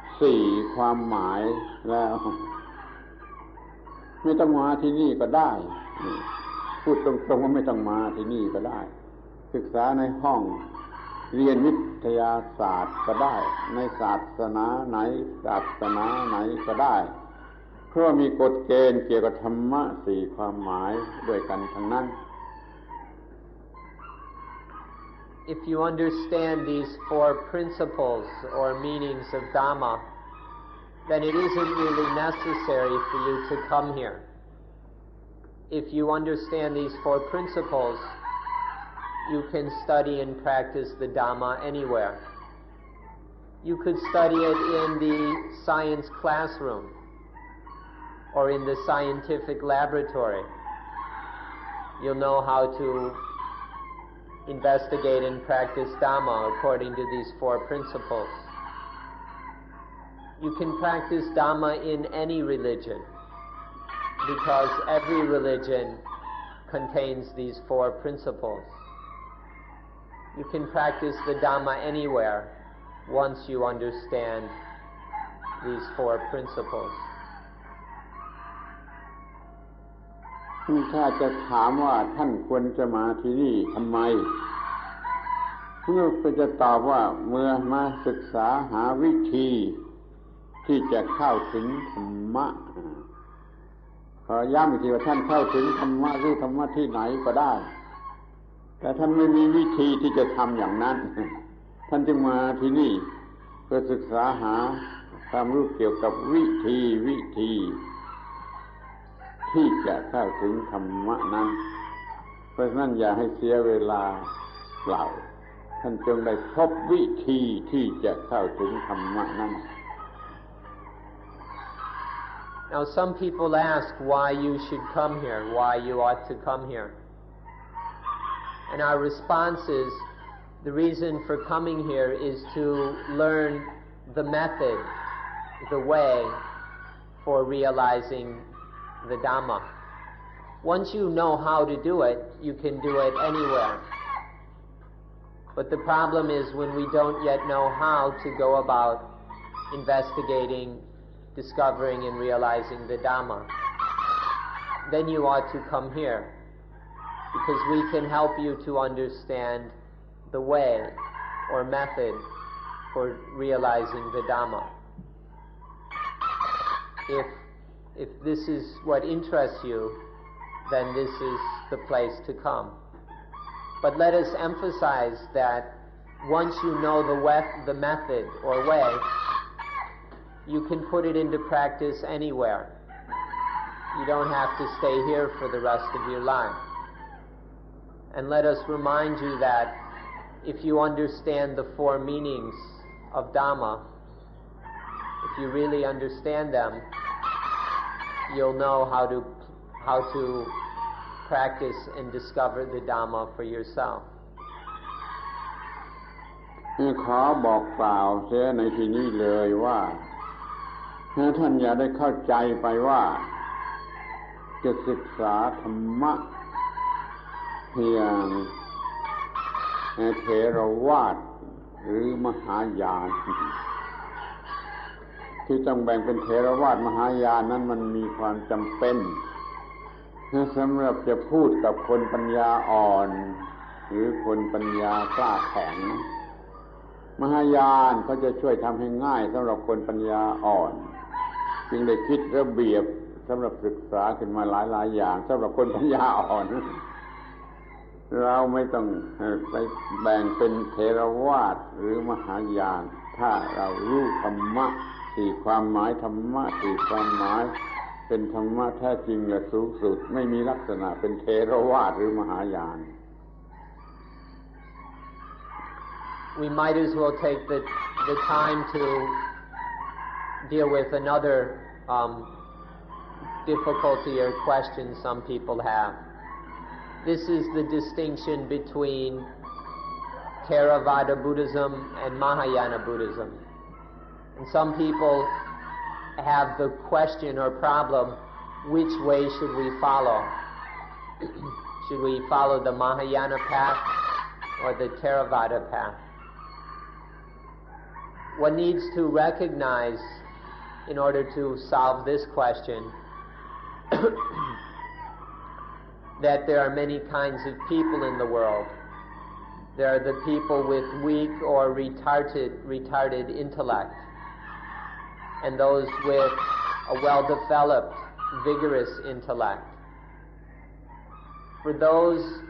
4ความหมายแล้วไม่ต้องมาที่นี่ก็ได้พูดตรงๆว่าไม่ต้องมาที่นี่ก็ได้ ศึกษาในห้องเรียนวิทยาศาสตร์ก็ได้ในศาสนาไหนก็ได้เพราะมีกฎเกณฑ์เกี่ยวกับธรรมะสี่ความหมายด้วยกันทั้งนั้น If you understand these four principles or meanings of Dhamma, then it isn't really necessary for you to come here. If you understand these four principles, you can study and practice the Dhamma anywhere. You could study it in the science classroom or in the scientific laboratory. You'll know how to investigate and practice Dhamma according to these four principles. You can practice Dhamma in any religion because every religion contains these four principles. You can practice the Dhamma anywhere once you understand these four principles. ถ้าจะถามว่าท่านควรจะมาที่นี่ทำไมเพื่อจะตอบว่าเมื่อมาศึกษาหาวิธีที่จะเข้าถึงธรรมะขอย้ำอีกทีว่าท่านเข้าถึงธรรมะหรือธรรมะที่ไหนก็ได้แต่ท่านไม่มีวิธีที่จะทำอย่างนั้นท่านจึงมาที่นี่เพื่อศึกษาหาความรู้เกี่ยวกับวิธีที่จะเข้าถึงธรรมะนั้นเพราะฉะนั้นอย่าให้เสียเวลาเปล่าท่านจงได้พบวิธีที่จะเข้าถึงธรรมะนั้น Now some people ask why you should come here, why you ought to come here. And our response is the reason for coming here is to learn the method, the way for realizing the Dhamma. Once you know how to do it, you can do it anywhere. But the problem is when we don't yet know how to go about investigating, discovering and realizing the Dhamma, then you ought to come here because we can help you to understand the way or method for realizing the Dhamma. If this is what interests you, then this is the place to come. But let us emphasize that once you know the method or way, you can put it into practice anywhere. You don't have to stay here for the rest of your life. And let us remind you that if you understand the four meanings of Dhamma, if you really understand them, you'll know how to practice and discover the Dhamma for yourself. ขอบอกกล่าวเสียในที่นี้เลยว่าท่านอย่าได้เข้าใจไปว่าจะศึกษาธรรมะเพียงเถรวาทหรือมหายานที่ต้องแบ่งเป็นเถรวาทมหายานนั้นมันมีความจำเป็นสำหรับจะพูดกับคนปัญญาอ่อนหรือคนปัญญากล้าแข็งมหายานเขาจะช่วยทำให้ง่ายสำหรับคนปัญญาอ่อนจึงได้คิดระเบียบสำหรับศึกษาขึ้นมาหลายอย่างสำหรับคนปัญญาอ่อนเราไม่ต้องไปแบ่งเป็นเถรวาทหรือมหายานถ้าเรารู้ธรรมะสี่ความหมายธรรมะสี่ความหมายเป็นธรรมะแท้จริงและสูงสุดไม่มีลักษณะเป็นเถรวาทหรือมหายาน We might as well take the time to deal with another difficulty or question some people have. This is the distinction between Theravada Buddhism and Mahayana Buddhism. And some people have the question or problem, which way should we follow? Should we follow the Mahayana path or the Theravada path? One needs to recognize, in order to solve this question, that there are many kinds of people in the world. There are the people with weak or retarded intellect, and those with a well-developed, vigorous intellect. For those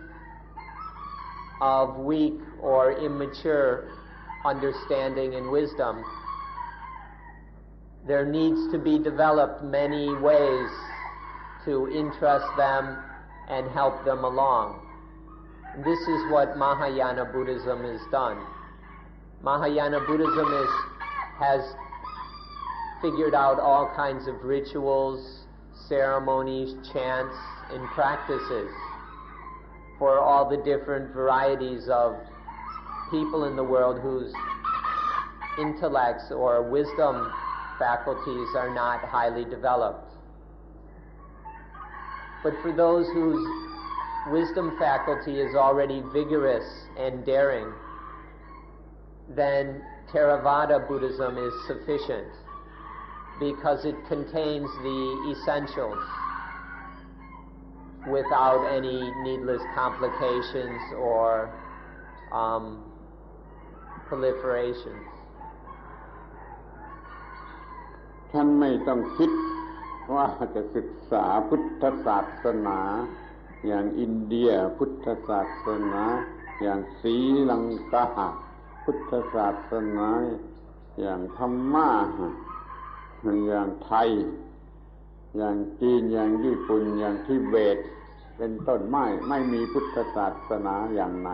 of weak or immature understanding and wisdom, there needs to be developed many ways to interest them and help them along. And this is what Mahayana Buddhism has done. Mahayana Buddhism has figured out all kinds of rituals, ceremonies, chants, and practices for all the different varieties of people in the world whose intellects or wisdom faculties are not highly developed. But for those whose wisdom faculty is already vigorous and daring, then Theravada Buddhism is sufficient because it contains the essentials without any needless complications or proliferations. ท่านไม่ต้องคิดว่าจะศึกษาพุทธศาสนาอย่างอินเดียพุทธศาสนาอย่างศรีลังกาพุทธศาสนาอย่างพม่าอย่างไทยอย่างจีนอย่างญี่ปุ่นอย่างทิเบตเป็นต้นไม่มีพุทธศาสนาอย่างไหน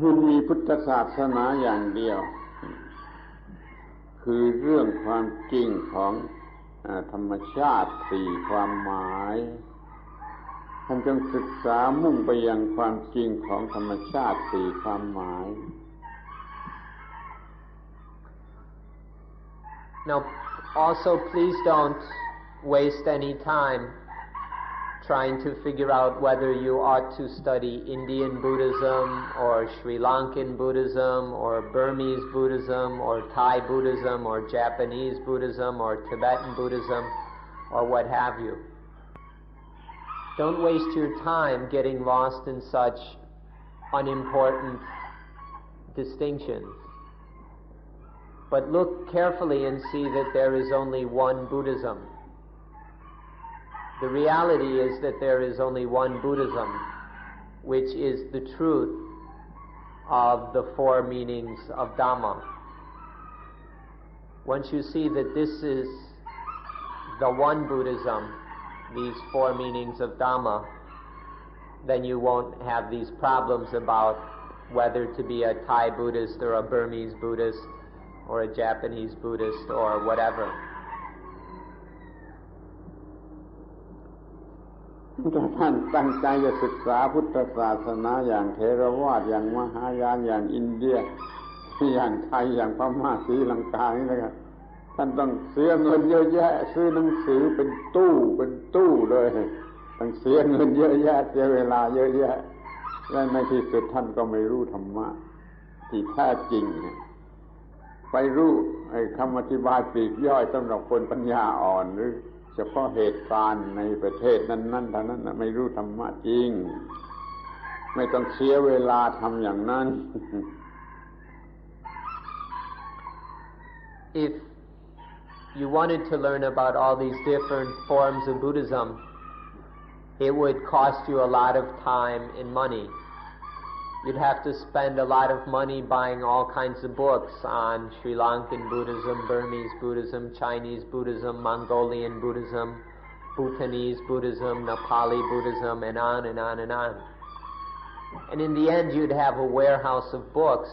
มันมีพุทธศาสนาอย่างเดียวคือเรื่องความจริงของธรรมชาติสี่ความหมายท่านจงศึกษามุ่งไปยังความจริงของธรรมชาติสี่ความหมาย Now, also please don't waste any time trying to figure out whether you ought to study Indian Buddhism or Sri Lankan Buddhism or Burmese Buddhism or Thai Buddhism or Japanese Buddhism or Tibetan Buddhism or what have you. Don't waste your time getting lost in such unimportant distinctions. But look carefully and see that there is only one Buddhism. The reality is that there is only one Buddhism, which is the truth of the four meanings of Dhamma. Once you see that this is the one Buddhism, these four meanings of Dhamma, then you won't have these problems about whether to be a Thai Buddhist or a Burmese Buddhist or a Japanese Buddhist or whatever. ถ้าท่านตั้งใจจะศึกษาพุทธศาสนาอย่างเถรวาทอย่างมหายานอย่างอินเดียอย่างไทยอย่างพม่าศรีลังกานี่นะครับท่านต้องเสียเงินเยอะแยะซื้อหนังสือเป็นตู้เลยต้องเสียเงินเยอะแยะเสียเวลาเยอะแยะและในที่สุดท่านก็ไม่รู้ธรรมะที่แท้จริงไปรู้ไอ้คำอธิบายปลีกย่อยสำหรับคนปัญญาอ่อนหรือเฉพาะเหตุการณ์ในประเทศนั้นๆเท่านั้นไม่รู้ธรรมะจริงไม่ต้องเสียเวลาทำอย่างนั้น If you wanted to learn about all these different forms of Buddhism, it would cost you a lot of time and money. You'd have to spend a lot of money buying all kinds of books on Sri Lankan Buddhism, Burmese Buddhism, Chinese Buddhism, Mongolian Buddhism, Bhutanese Buddhism, Nepali Buddhism, and on and on and on. And in the end, you'd have a warehouse of books,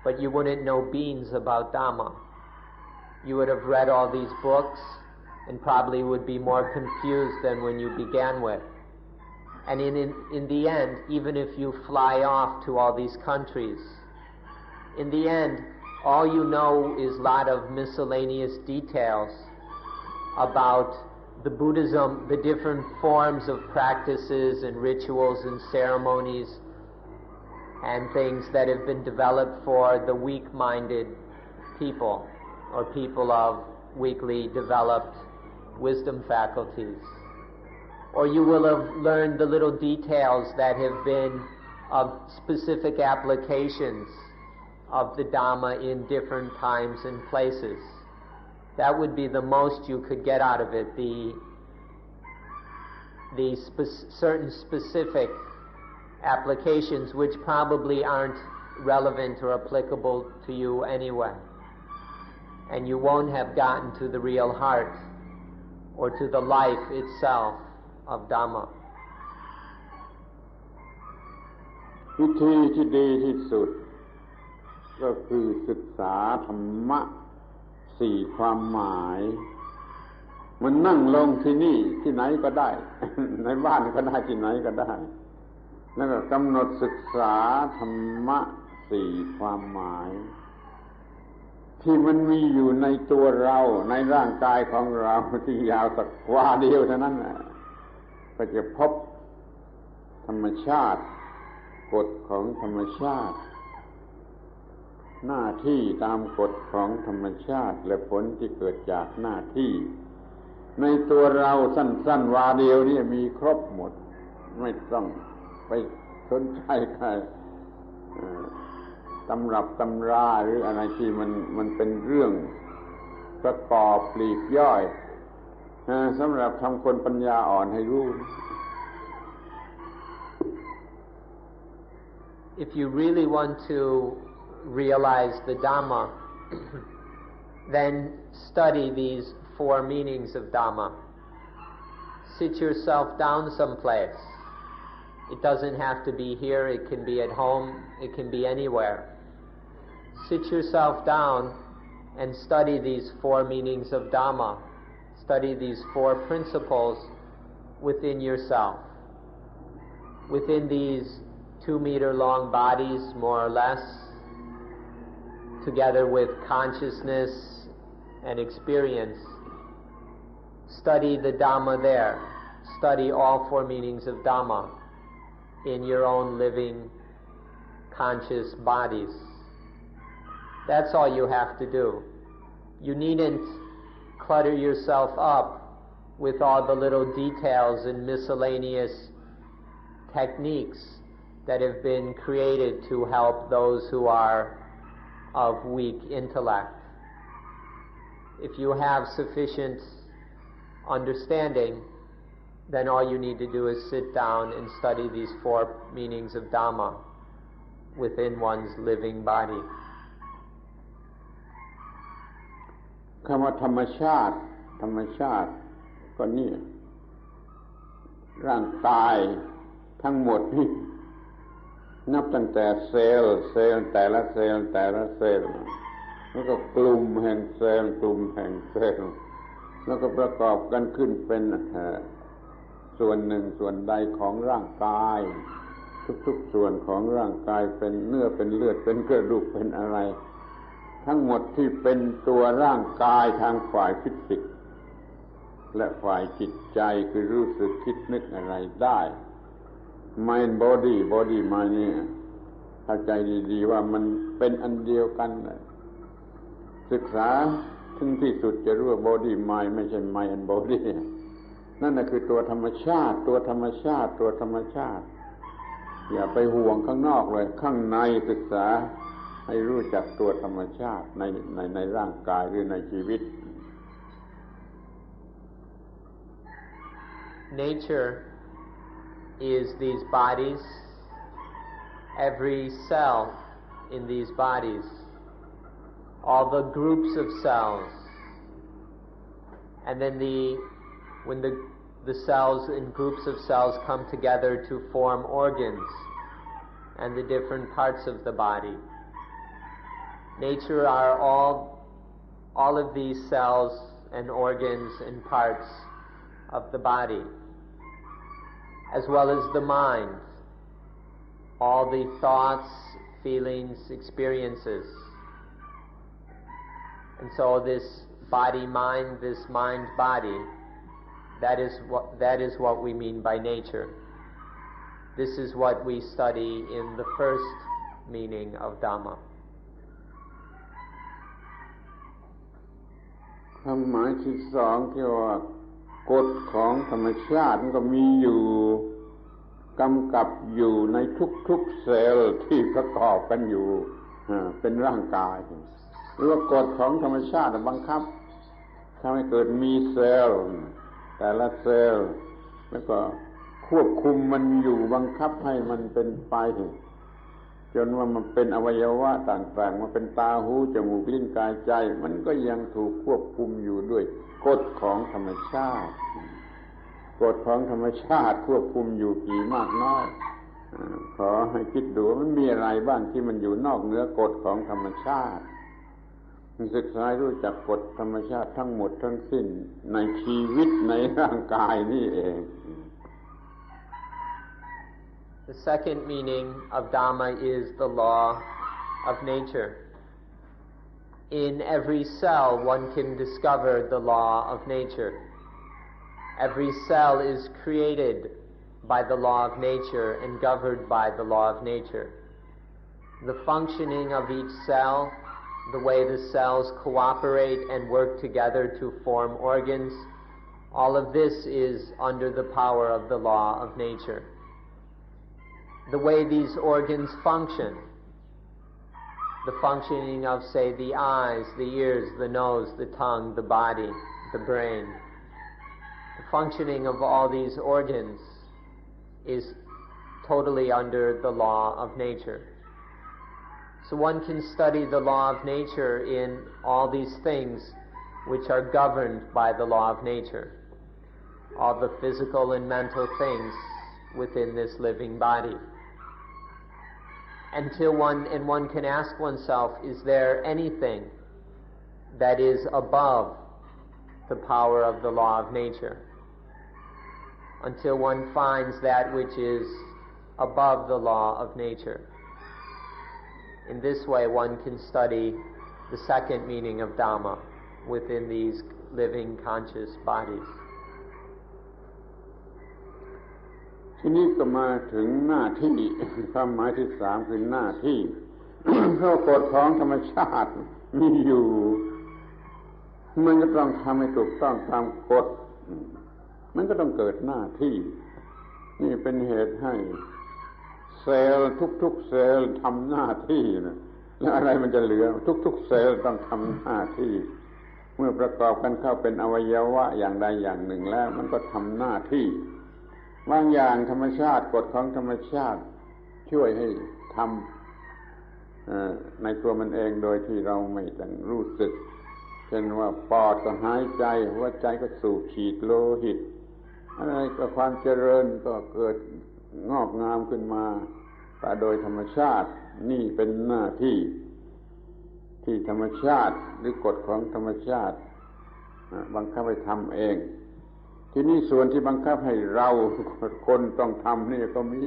but you wouldn't know beans about Dhamma. You would have read all these books and probably would be more confused than when you began with. And in the end, even if you fly off to all these countries, in the end, all you know is a lot of miscellaneous details about the Buddhism, the different forms of practices and rituals and ceremonies and things that have been developed for the weak-minded people or people of weakly developed wisdom faculties. Or you will have learned the little details that have been of specific applications of the Dhamma in different times and places. That would be the most you could get out of it, certain specific applications which probably aren't relevant or applicable to you anyway. And you won't have gotten to the real heart or to the life itself of Dhamma. วิธีที่ดีที่สุดก็คือศึกษาธรรมะสี่ความหมายมันนั่งลงที่นี่ที่ไหนก็ได้ ในบ้านก็ได้ที่ไหนก็ได้แล้วก็กำหนดศึกษาธรรมะสี่ความหมายที่มันมีอยู่ในตัวเราในร่างกายของเราที่ยาวสักวาเดียวเท่านั้นก็จะพบธรรมชาติกฎของธรรมชาติหน้าที่ตามกฎของธรรมชาติและผลที่เกิดจากหน้าที่ในตัวเราสั้นๆวาเดียวนี่มีครบหมดไม่ต้องไปสนใจใครตำรับตำราหรืออะไรที่มันเป็นเรื่องประกอบปลีกย่อยสำหรับทำคนปัญญาอ่อนให้รู้ If you really want to realize the Dhamma, then study these four meanings of Dhamma. Sit yourself down someplace. It doesn't have to be here, it can be at home, it can be anywhere. Sit yourself down and study these four meanings of Dhamma. Study these four principles within yourself. Within these 2-meter long bodies, more or less, together with consciousness and experience. Study the Dhamma there. Study all four meanings of Dhamma in your own living, conscious bodies. That's all you have to do. You needn't clutter yourself up with all the little details and miscellaneous techniques that have been created to help those who are of weak intellect. If you have sufficient understanding, then all you need to do is sit down and study these four meanings of Dhamma within one's living body. คำว่าธรรมชาติก็นี่ร่างกายทั้งหมดนี่นับตั้งแต่เซลล์แต่ละเซลล์แล้วก็กลุ่มแห่งเซลล์แล้วก็ประกอบกันขึ้นเป็นส่วนหนึ่งส่วนใดของร่างกายทุกๆส่วนของร่างกายเป็นเนื้อเป็นเลือดเป็นกระดูกเป็นอะไรทั้งหมดที่เป็นตัวร่างกายทางฝ่ายฟิสิกส์และฝ่ายจิตใจคือรู้สึกคิดนึกอะไรได้ mind body mind นี่เข้าใจดีๆว่ามันเป็นอันเดียวกันศึกษาถึงที่สุดจะรู้ว่า body mind ไม่ใช่ mind and body นั่นน่ะคือตัวธรรมชาติอย่าไปห่วงข้างนอกเลยข้างในศึกษาให้รู้จักตัวธรรมชาติในร่างกายหรือในชีวิต Nature is these bodies, every cell in these bodies, all the groups of cells, and then when the cells and groups of cells come together to form organs and the different parts of the body. Nature are all of these cells and organs and parts of the body, as well as the mind, all the thoughts, feelings, experiences. And so this body-mind, this mind-body, that is what we mean by nature. This is what we study in the first meaning of Dhamma. ความหมายที่สองที่ว่ากฎของธรรมชาติมันก็มีอยู่ กำกับอยู่ในทุกๆเซลล์ที่ประกอบกันอยู่เป็นร่างกายหรือว่ากฎของธรรมชาติบังคับทำให้เกิดมีเซลล์แต่ละเซลล์แล้วก็ควบคุมมันอยู่บังคับให้มันเป็นไปจนว่ามันเป็นอวัยวะต่างๆมาเป็นตาหูจมูกลิ้นกายใจมันก็ยังถูกควบคุมอยู่ด้วยกฎของธรรมชาติกฎของธรรมชาติควบคุมอยู่กี่มากน้อยขอให้คิดดูมันมีอะไรบ้างที่มันอยู่นอกเหนือกฎของธรรมชาติศึกษารู้จักกฎธรรมชาติทั้งหมดทั้งสิ้นในชีวิตในร่างกายนี่เอง The second meaning of Dhamma is the law of nature. In every cell one can discover the law of nature. Every cell is created by the law of nature and governed by the law of nature. The functioning of each cell, the way the cells cooperate and work together to form organs, all of this is under the power of the law of nature. The way these organs function, the functioning of, say, the eyes, the ears, the nose, the tongue, the body, the brain, the functioning of all these organs is totally under the law of nature. So one can study the law of nature in all these things which are governed by the law of nature, all the physical and mental things within this living body. Until one can ask oneself, is there anything that is above the power of the law of nature? Until one finds that which is above the law of nature. In this way one can study the second meaning of Dhamma within these living conscious bodies. ทีนี้ก็มาถึงหน้าที่ความหมายที่สามคือหน้าที่ เพราะกฎของธรรมชาติมีอยู่มันก็ต้องทำให้ถูกต้องตามกฎมันก็ต้องเกิดหน้าที่นี่เป็นเหตุให้เซลล์ทุกๆเซลล์ทำหน้าที่นะแล้วอะไรมันจะเหลือทุกๆเซลล์ต้องทำหน้าที่เมื่อประกอบกันเข้าเป็นอวัยวะอย่างใดอย่างหนึ่งแล้วมันก็ทำหน้าที่บางอย่างธรรมชาติกฎของธรรมชาติช่วยให้ทำในตัวมันเองโดยที่เราไม่ต้องรู้สึกเช่นว่าปอดก็หายใจหัวใจก็สูบฉีดโลหิตอะไรก็ความเจริญก็เกิดงอกงามขึ้นมาแต่โดยธรรมชาตินี่เป็นหน้าที่ที่ธรรมชาติหรือกฎของธรรมชาติบังคับให้ทำเองทีนี้ส่วนที่บังคับให้เราคนต้องทำนี่ก็มี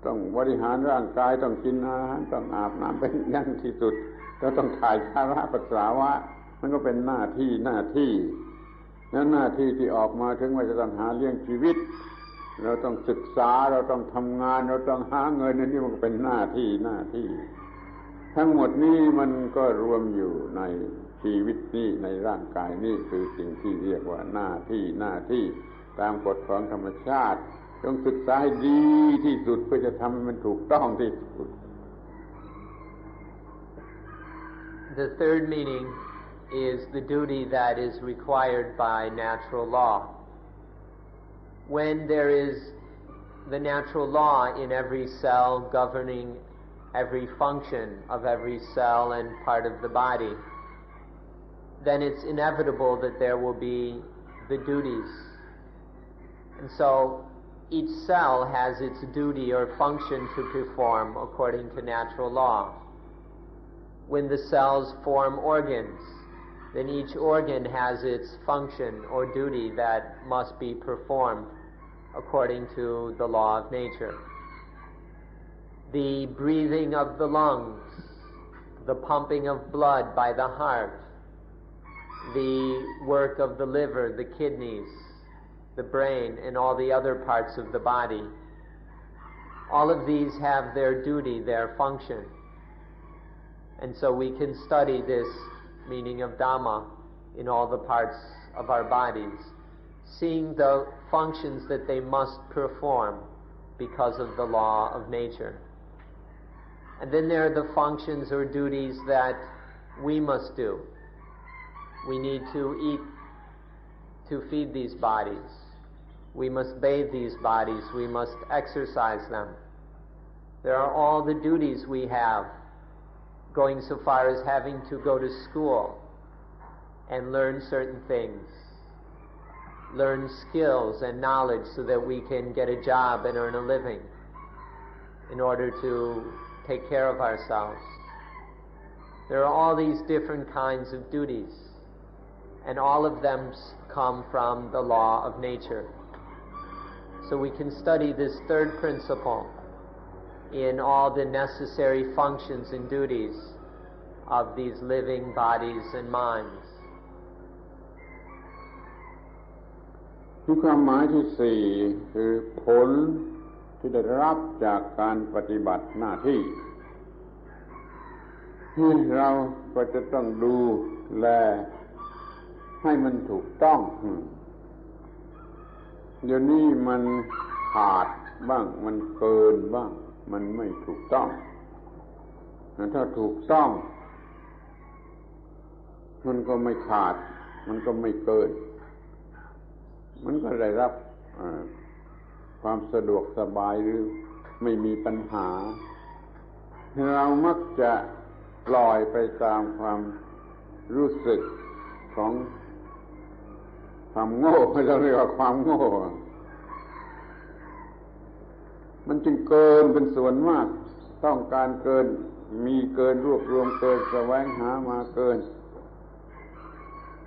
ต้องบริหารร่างกายต้องกินอาหารต้องอาบน้ำเป็นอย่างที่สุดก็ต้องถ่ายสาระปัสสาวะมันก็เป็นหน้าที่แล้วหน้าที่ที่ออกมาถึงว่าจะต้องหาเลี้ยงชีวิตเราต้องศึกษาเราต้องทำงานเราต้องหาเงินนี่มันก็เป็นหน้าที่ทั้งหมดนี้มันก็รวมอยู่ในชีวิตนี้ในร่างกายนี้คือสิ่งที่เรียกว่าหน้าที่ตามกฎของธรรมชาติต้องศึกษาให้ดีที่สุดเพื่อจะทำให้มันถูกต้องที่สุด The third meaning is the duty that is required by natural law. When there is the natural law in every cell governing every function of every cell and part of the body, then it's inevitable that there will be the duties. And so each cell has its duty or function to perform according to natural law. When the cells form organs, then each organ has its function or duty that must be performed according to the law of nature. The breathing of the lungs, the pumping of blood by the heart, the work of the liver, the kidneys, the brain, and all the other parts of the body. All of these have their duty, their function. And so we can study this meaning of Dhamma in all the parts of our bodies, seeing the functions that they must perform because of the law of nature. And then there are the functions or duties that we must do. We need to eat to feed these bodies. We must bathe these bodies. We must exercise them. There are all the duties we have, going so far as having to go to school and learn certain things, learn skills and knowledge so that we can get a job and earn a living in order to take care of ourselves. There are all these different kinds of duties, and all of them come from the law of nature. So we can study this third principle in all the necessary functions and duties of these living bodies and minds. ที่ความหมายที่สี่คือผลที่ได้รับจากการปฏิบัติหน้าที่ที่เราก็จะต้องดูแลให้มันถูกต้องเดี๋ยวนี้มันขาดบ้างมันเกินบ้างมันไม่ถูกต้องถ้าถูกต้องมันก็ไม่ขาดมันก็ไม่เกินมันก็ได้รับความสะดวกสบายหรือไม่มีปัญหาเรามักจะปล่อยไปตามความรู้สึกของความโง่เราเรียกว่าความโง่มันจึงเกินเป็นส่วนมากต้องการเกินมีเกินรวบรวมเกินแสวงหามาเกิน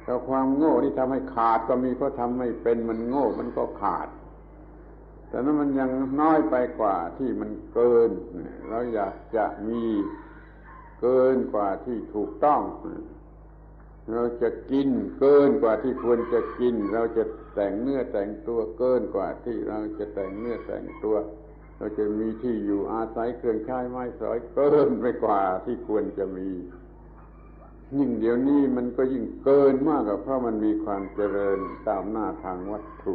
แต่ความโง่ที่ทำให้ขาดก็มีเพราะทำไม่เป็นมันโง่มันก็ขาดแต่นั้นมันยังน้อยไปกว่าที่มันเกินเราอยากจะมีเกินกว่าที่ถูกต้องเราจะกินเกินกว่าที่ควรจะกินเราจะแต่งเนื้อแต่งตัวเกินกว่าที่เราจะแต่งเนื้อแต่งตัวเราจะมีที่อยู่อาศัยเครื่องใช้ไม้สอยเกินไปกว่าที่ควรจะมียิ่งเดี๋ยวนี้มันก็ยิ่งเกินมากเพราะมันมีความเจริญตามหน้าทางวัตถุ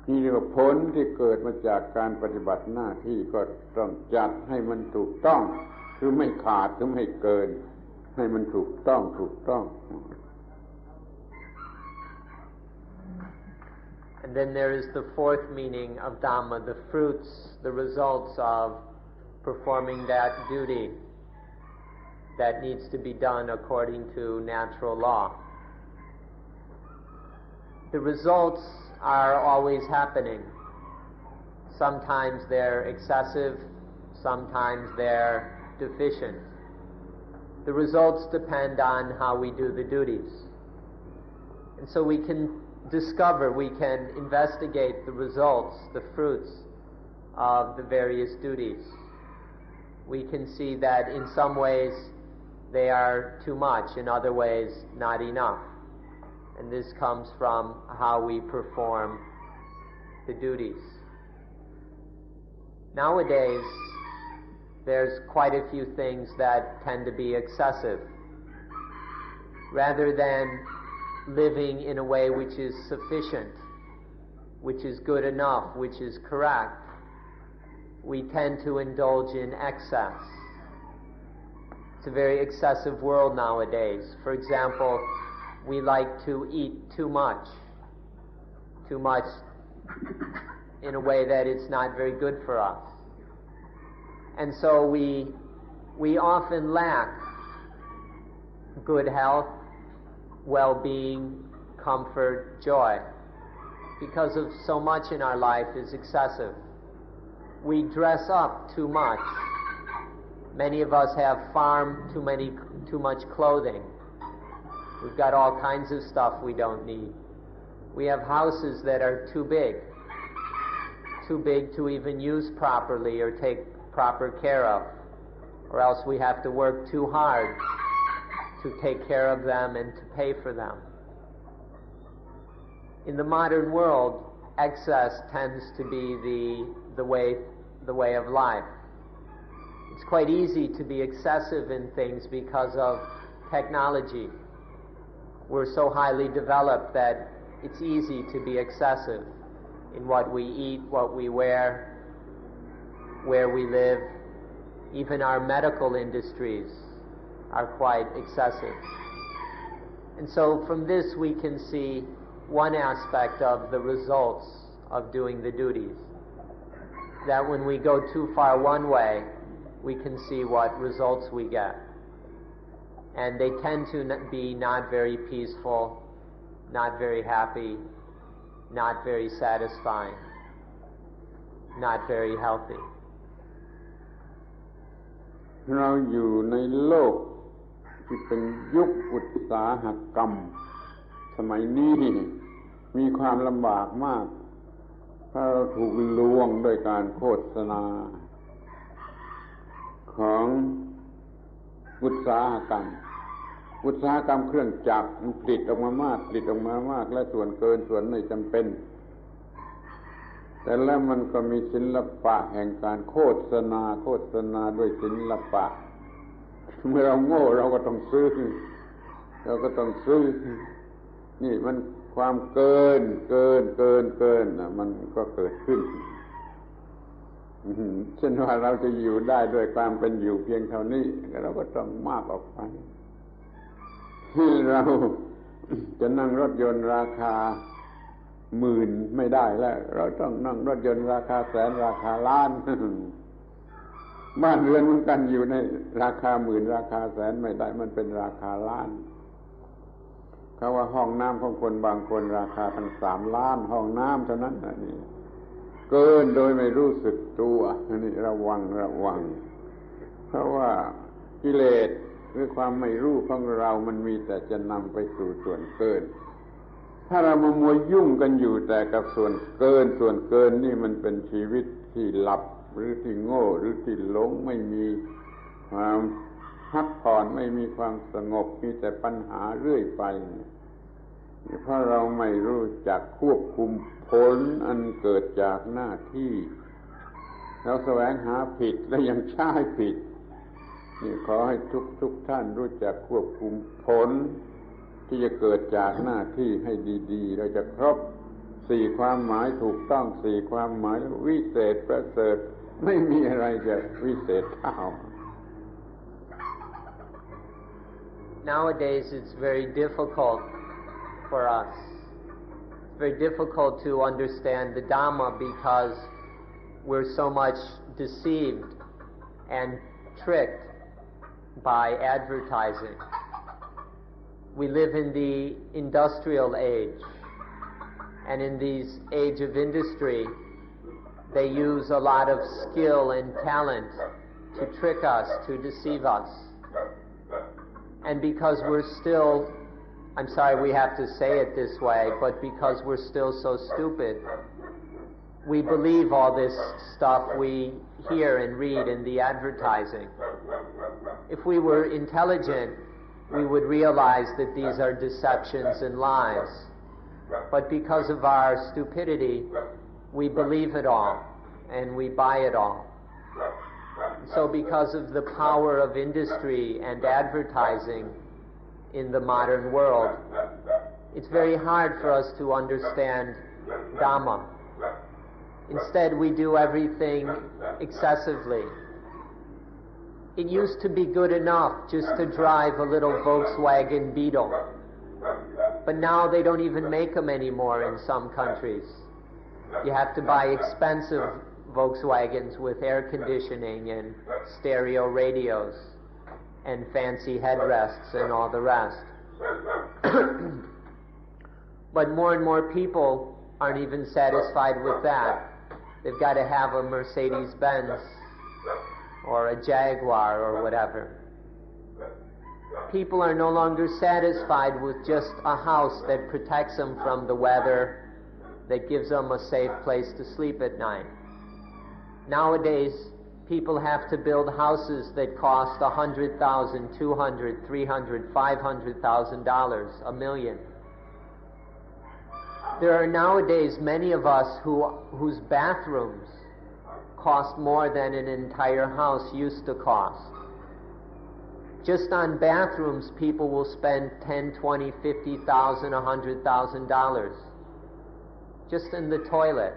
นี่เรียกว่าผลที่เกิดมาจากการปฏิบัติหน้าที่ก็ต้องจัดให้มันถูกต้องคือไม่ขาดหรือไม่เกินให้มันถูกต้อง And then there is the fourth meaning of Dhamma, the fruits, the results of performing that duty that needs to be done according to natural law. The results are always happening. Sometimes they're excessive, sometimes they're deficient. The results depend on how we do the duties. And so we can discover, we can investigate the results, the fruits of the various duties. We can see that in some ways they are too much, in other ways not enough. And this comes from how we perform the duties. Nowadays, there's quite a few things that tend to be excessive. Rather than living in a way which is sufficient, which is good enough, which is correct, we tend to indulge in excess. It's a very excessive world nowadays. For example, we like to eat too much in a way that it's not very good for us. And so we often lack good health, well-being, comfort, joy, because of so much in our life is excessive. We dress up too much. Many of us have farmed too much clothing. We've got all kinds of stuff we don't need. We have houses that are too big to even use properly or take proper care of, or else we have to work too hard to take care of them and to pay for them. In the modern world, excess tends to be the way of life. It's quite easy to be excessive in things because of technology. We're so highly developed that it's easy to be excessive. in what we eat, what we wear, where we live. Even our medical industries are quite excessive. And so from this we can see one aspect of the results of doing the duties. That when we go too far one way, we can see what results we get. And they tend to be not very peaceful, not very happy, not very satisfying, not very healthy. เราอยู่ในโลกที่เป็นยุคอุตสาหกรรมสมัยนี้มีความลำบากมากเพราะเราถูกลวงด้วยการโฆษณาของอุตสาหกรรมเครื่องจักรมันผลิตออกมามากและส่วนเกินส่วนไม่จำเป็นแต่แล้วมันก็มีศิลปะแห่งการโฆษณาด้วยศิลปะเมื่อเราโง่เราก็ต้องซื้อนี่มันความเกินนะมันก็เกิดขึ้นเช่นว่าเราจะอยู่ได้ด้วยความเป็นอยู่เพียงเท่านี้เราก็ต้องมากออกไปที่เราจะนั่งรถยนต์ราคาหมื่นไม่ได้แล้วเราต้องนั่งรถยนต์ราคาแสนราคาล้านบ้านเรือนเหมือนกันอยู่ในราคาหมื่นราคาแสนไม่ได้มันเป็นราคาล้านเขาว่าห้องน้ำของคนบางคนราคาตั้ง3 ล้านห้องน้ำเท่านั้นนี่เกินโดยไม่รู้สึกตัวนี่ระวังเพราะว่ากิเลสหรือความไม่รู้ของเรามันมีแต่จะนำไปสู่ส่วนเกินถ้าเรามามัวยุ่งกันอยู่แต่กับส่วนเกินนี่มันเป็นชีวิตที่หลับหรือที่โง่หรือที่หลงไม่มีความพักผ่อนไม่มีความสงบมีแต่ปัญหาเรื่อยไปเพราะเราไม่รู้จักควบคุมผลอันเกิดจากหน้าที่เราแสวงหาผิดและยังใช้ผิดนี่ขอให้ทุกท่านรู้จักควบคุมผลที่จะเกิดจากหน้าที่ให้ดีๆเราจะครบ4ความหมายถูกต้อง4ความหมายวิเศษประเสริฐไม่มีอะไรจะวิเศษเท่า Nowadays it's very difficult for us. It's very difficult to understand the Dhamma because we're so much deceived and tricked by advertising. We live in the industrial age, and in this age of industry, they use a lot of skill and talent to trick us, to deceive us. And because we're still, I'm sorry we have to say it this way, but because we're still so stupid, we believe all this stuff we hear and read in the advertising. If we were intelligent, we would realize that these are deceptions and lies. But because of our stupidity, we believe it all and we buy it all. So because of the power of industry and advertising in the modern world, it's very hard for us to understand Dhamma. Instead, we do everything excessively. It used to be good enough just to drive a little Volkswagen Beetle. But now they don't even make them anymore in some countries. You have to buy expensive Volkswagens with air conditioning and stereo radios and fancy headrests and all the rest. But more and more people aren't even satisfied with that. They've got to have a Mercedes-Benz or a Jaguar or whatever. People are no longer satisfied with just a house that protects them from the weather, that gives them a safe place to sleep at night. Nowadays, people have to build houses that cost $100,000, $200,000, $300,000, $500,000, $1 million. There are nowadays many of us whose bathrooms cost more than an entire house used to cost. Just on bathrooms, people will spend $10,000, $20,000, $50,000, $100,000 just in the toilet.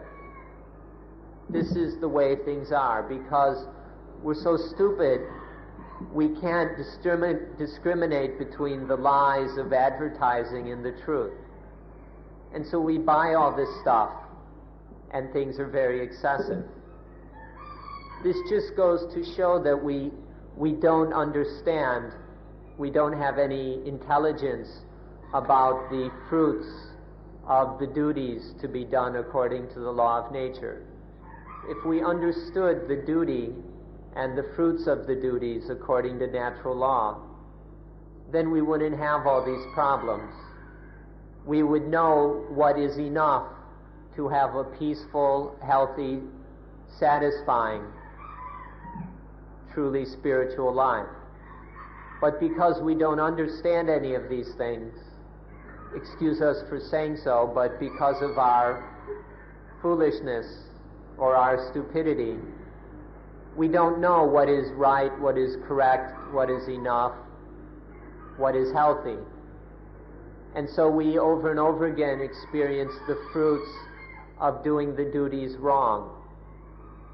This is the way things are, because we're so stupid we can't discriminate between the lies of advertising and the truth. And so we buy all this stuff, and things are very excessive. This just goes to show that we don't understand, we don't have any intelligence about the fruits of the duties to be done according to the law of nature. If we understood the duty and the fruits of the duties according to natural law, then we wouldn't have all these problems. We would know what is enough to have a peaceful, healthy, satisfying, truly spiritual life. But because we don't understand any of these things, excuse us for saying so, but because of our foolishness or our stupidity, we don't know what is right, what is correct, what is enough, what is healthy. And so we over and over again experience the fruits of doing the duties wrong,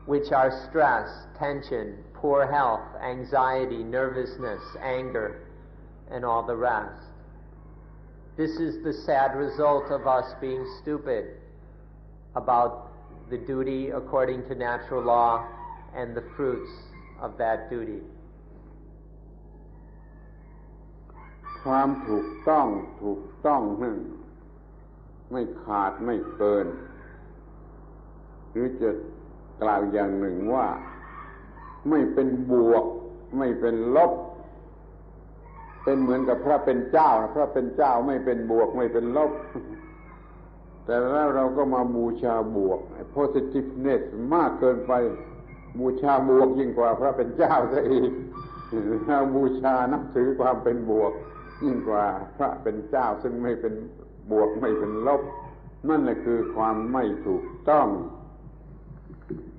which are stress, tension, poor health, anxiety, nervousness, anger, and all the rest. This is the sad result of us being stupid about the duty according to natural law and the fruits of that duty. ความถูกต้องนั่นไม่ขาดไม่เกินหรือจะกล่าวอย่างหนึ่งว่าไม่เป็นบวกไม่เป็นลบเป็นเหมือนกับพระเป็นเจ้าพระเป็นเจ้าไม่เป็นบวกไม่เป็นลบแต่แล้วเราก็มาบูชาบวก positiveness มากเกินไปบูชาบวกยิ่งกว่าพระเป็นเจ้าซะอีกเราบูชานับถือความเป็นบวกยิ่งกว่าพระเป็นเจ้าซึ่งไม่เป็นบวกไม่เป็นลบนั่นแหละคือความไม่ถูกต้อง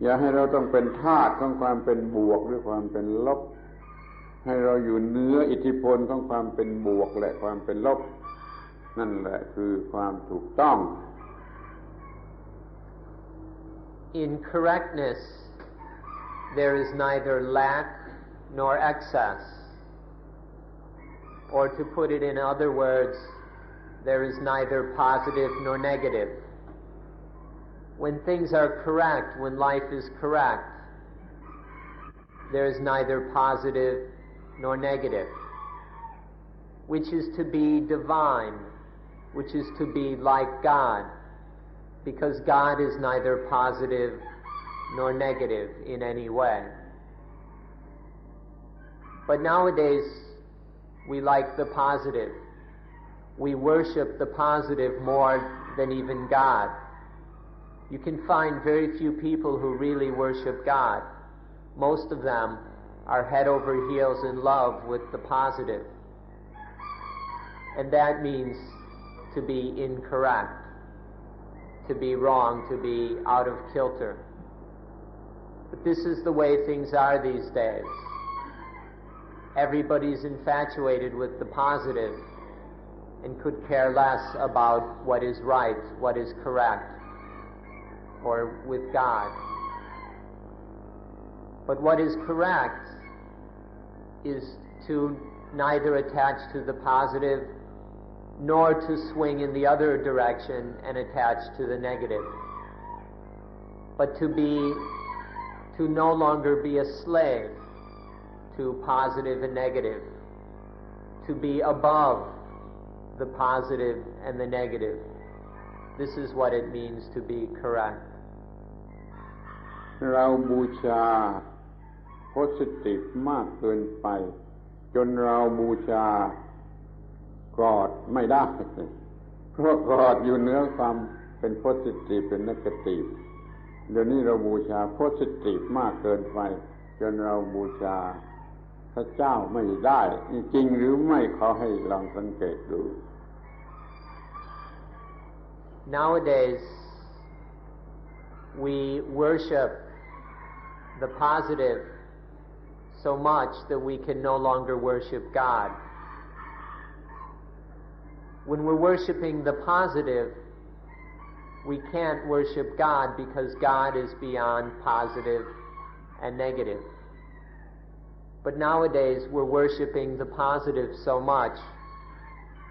อย่าให้เราต้องเป็นทาสของความเป็นบวกหรือความเป็นลบให้เราอยู่เหนืออิทธิพลของความเป็นบวกและความเป็นลบนั่นแหละคือความถูกต้อง In correctness there is neither lack nor excess, or to put it in other words, there is neither positive nor negative. When things are correct, when life is correct, there is neither positive nor negative, which is to be divine, which is to be like God, because God is neither positive nor negative in any way. But nowadays, we like the positive. We worship the positive more than even God. You can find very few people who really worship God. Most of them are head over heels in love with the positive. And that means to be incorrect, to be wrong, to be out of kilter. But this is the way things are these days. Everybody's infatuated with the positive and could care less about what is right, what is correct, or with God. But what is correct is to neither attach to the positive nor to swing in the other direction and attach to the negative, but to no longer be a slave to positive and negative, to be above the positive and the negative. This is what it means to be correct. เราบูชา positive มากเกินไปจนเราบูชากอดไม่ได้เพราะกอดอยู่เหนือความเป็น positive เป็น negative เดี๋ยวนี้เราบูชา positive มากเกินไปจนเราบูชาพระเจ้าไม่ได้จริงหรือไม่ขอให้ลองสังเกตดู Nowadays we worship the positive so much that we can no longer worship God. When we're worshiping the positive, We can't worship God because God is beyond positive and negative. But nowadays we're worshiping the positive so much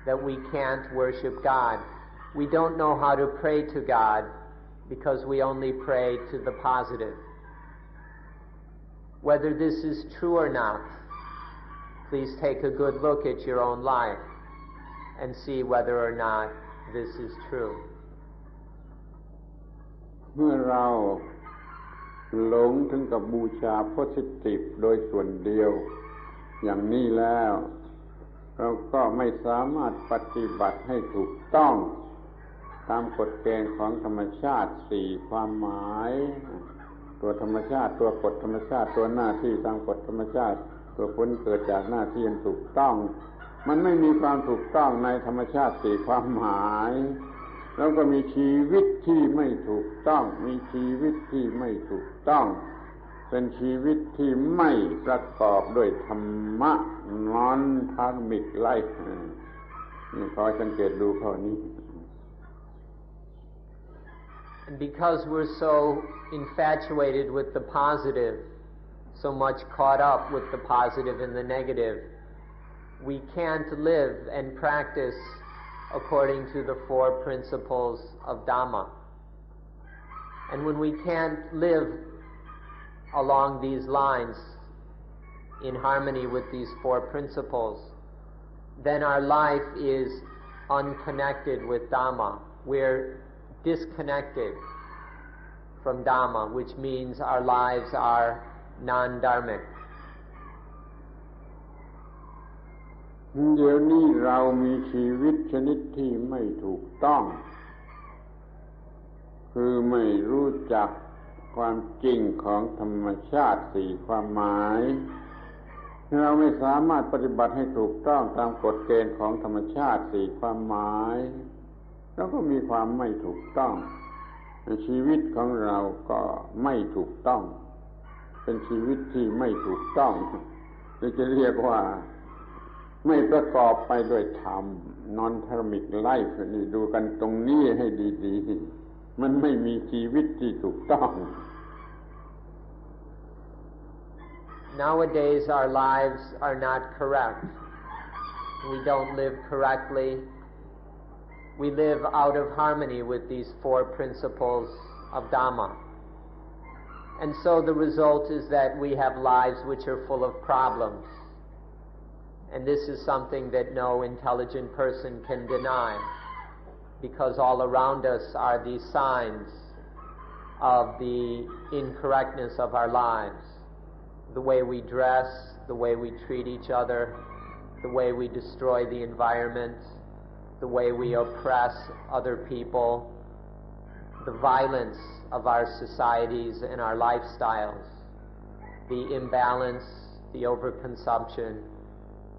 that we can't worship God. We don't know how to pray to God because we only pray to the positive. Whether this is true or not, please take a good look at your own life and see whether or not this is true. เมื่อเราหลงถึงกับบูชา positive โดยส่วนเดียวอย่างนี้แล้วเราก็ไม่สามารถปฏิบัติให้ถูกต้องตามกฎเกณฑ์ของธรรมชาติสี่ความหมายตัวธรรมชาติตัวกฎธรรมชาติตัวหน้าที่ตามกฎธรรมชาติตัวผลเกิดจากหน้าที่อันถูกต้องมันไม่มีความถูกต้องในธรรมชาติสี่ความหมายแล้วก็มีชีวิตที่ไม่ถูกต้องมีชีวิตที่ไม่ถูกต้องเป็นชีวิตที่ไม่ประกอบด้วยธรรมะ non-dhammic life นี่ขอสังเกตดูข้อนี้ And because we're so infatuated with the positive, so much caught up with the positive and the negative, we can't live and practice according to the four principles of Dhamma. And when we can't live along these lines in harmony with these four principles, then our life is unconnected with Dhamma. We're disconnected from Dhamma, which means our lives are non-dharmic. เดี๋ยวนี้เรามีชีวิตชนิดที่ไม่ถูกต้องคือไม่รู้จักความจริงของธรรมชาติสี่ความหมายเราไม่สามารถปฏิบัติให้ถูกต้องตามกฎเกณฑ์ของธรรมชาติสี่ความหมายแล้วก็มีความไม่ถูกต้องชีวิตของเราก็ไม่ถูกต้องเป็นชีวิตที่ไม่ถูกต้องหรือจะเรียกว่าไม่ประกอบไปด้วยธรรม non-dhammic life นี่ดูกันตรงนี้ให้ดีๆมันไม่มีชีวิตที่ถูกต้อง Nowadays our lives are not correct. We don't live correctly. We live out of harmony with these four principles of Dhamma. And so the result is that we have lives which are full of problems. And this is something that no intelligent person can deny, because all around us are these signs of the incorrectness of our lives. The way we dress, the way we treat each other, the way we destroy the environment, the way we oppress other people, the violence of our societies and our lifestyles, the imbalance, the overconsumption,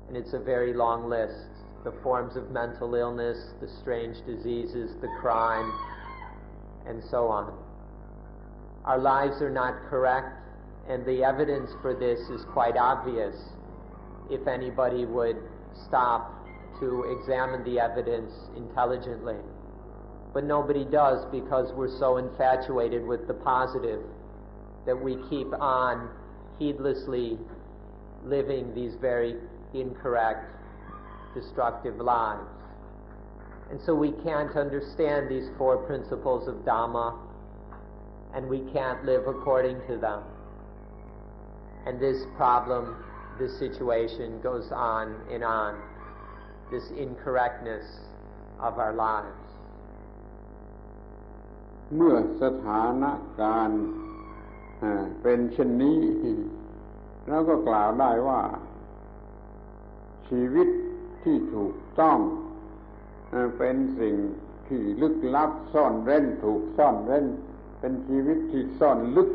and it's a very long list. The forms of mental illness, the strange diseases, the crime, and so on. Our lives are not correct, and the evidence for this is quite obvious if anybody would stop to examine the evidence intelligently. But nobody does because we're so infatuated with the positive that we keep on heedlessly living these very incorrect, destructive lives. And so we can't understand these four principles of Dhamma, and we can't live according to them. And this problem, this situation goes on and on, this incorrectness of our lives. เมื่อสถานการณ์เป็นเช่นนี้เราก็กล่าวได้ว่าชีวิตที่ถูกต้องเป็นสิ่งที่ลึกลับซ่อนเร้นถูกซ่อนเร้นเป็นชีวิตที่ซ่อนลึก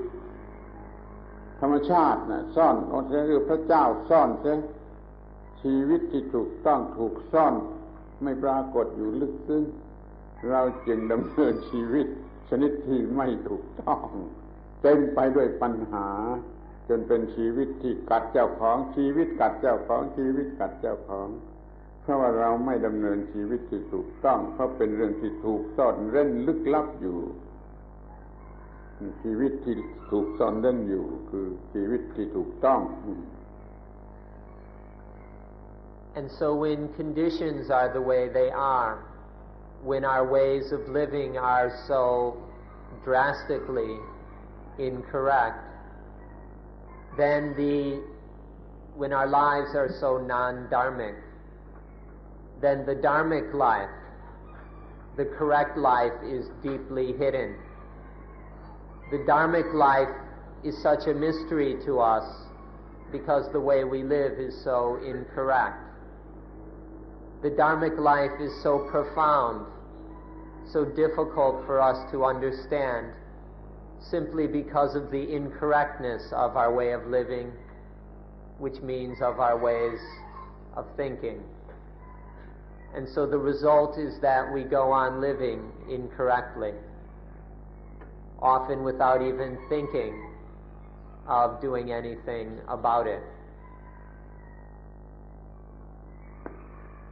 ธรรมชาติซ่อนหรือพระเจ้าซ่อนเสียชีวิตที่ถูกต้องถูกซ่อนไม่ปรากฏอยู่ลึกซึ้งเราจึงดำเนินชีวิตชนิดที่ไม่ถูกต้องเต็มไปด้วยปัญหาจนเป็นชีวิตที่กัดเจ้าของชีวิตกัดเจ้าของชีวิตกัดเจ้าของ ราะว่าเราไม่ดำเนินชีวิตที่ถูกต้องเพราะเป็นเรื่องที่ถูกซ่อนเร้นลึกลับอยู่ชีวิตที่ถูกซ่อนเร้นอยู่คือชีวิตที่ถูกต้อง And so when conditions are the way they are, when our ways of living are so drastically incorrect, then when our lives are so non-dharmic, then the dharmic life, the correct life, is deeply hidden. The dharmic life is such a mystery to us because the way we live is so incorrect. The dharmic life is so profound, so difficult for us to understand, simply because of the incorrectness of our way of living, which means of our ways of thinking. And so the result is that we go on living incorrectly, often without even thinking of doing anything about it.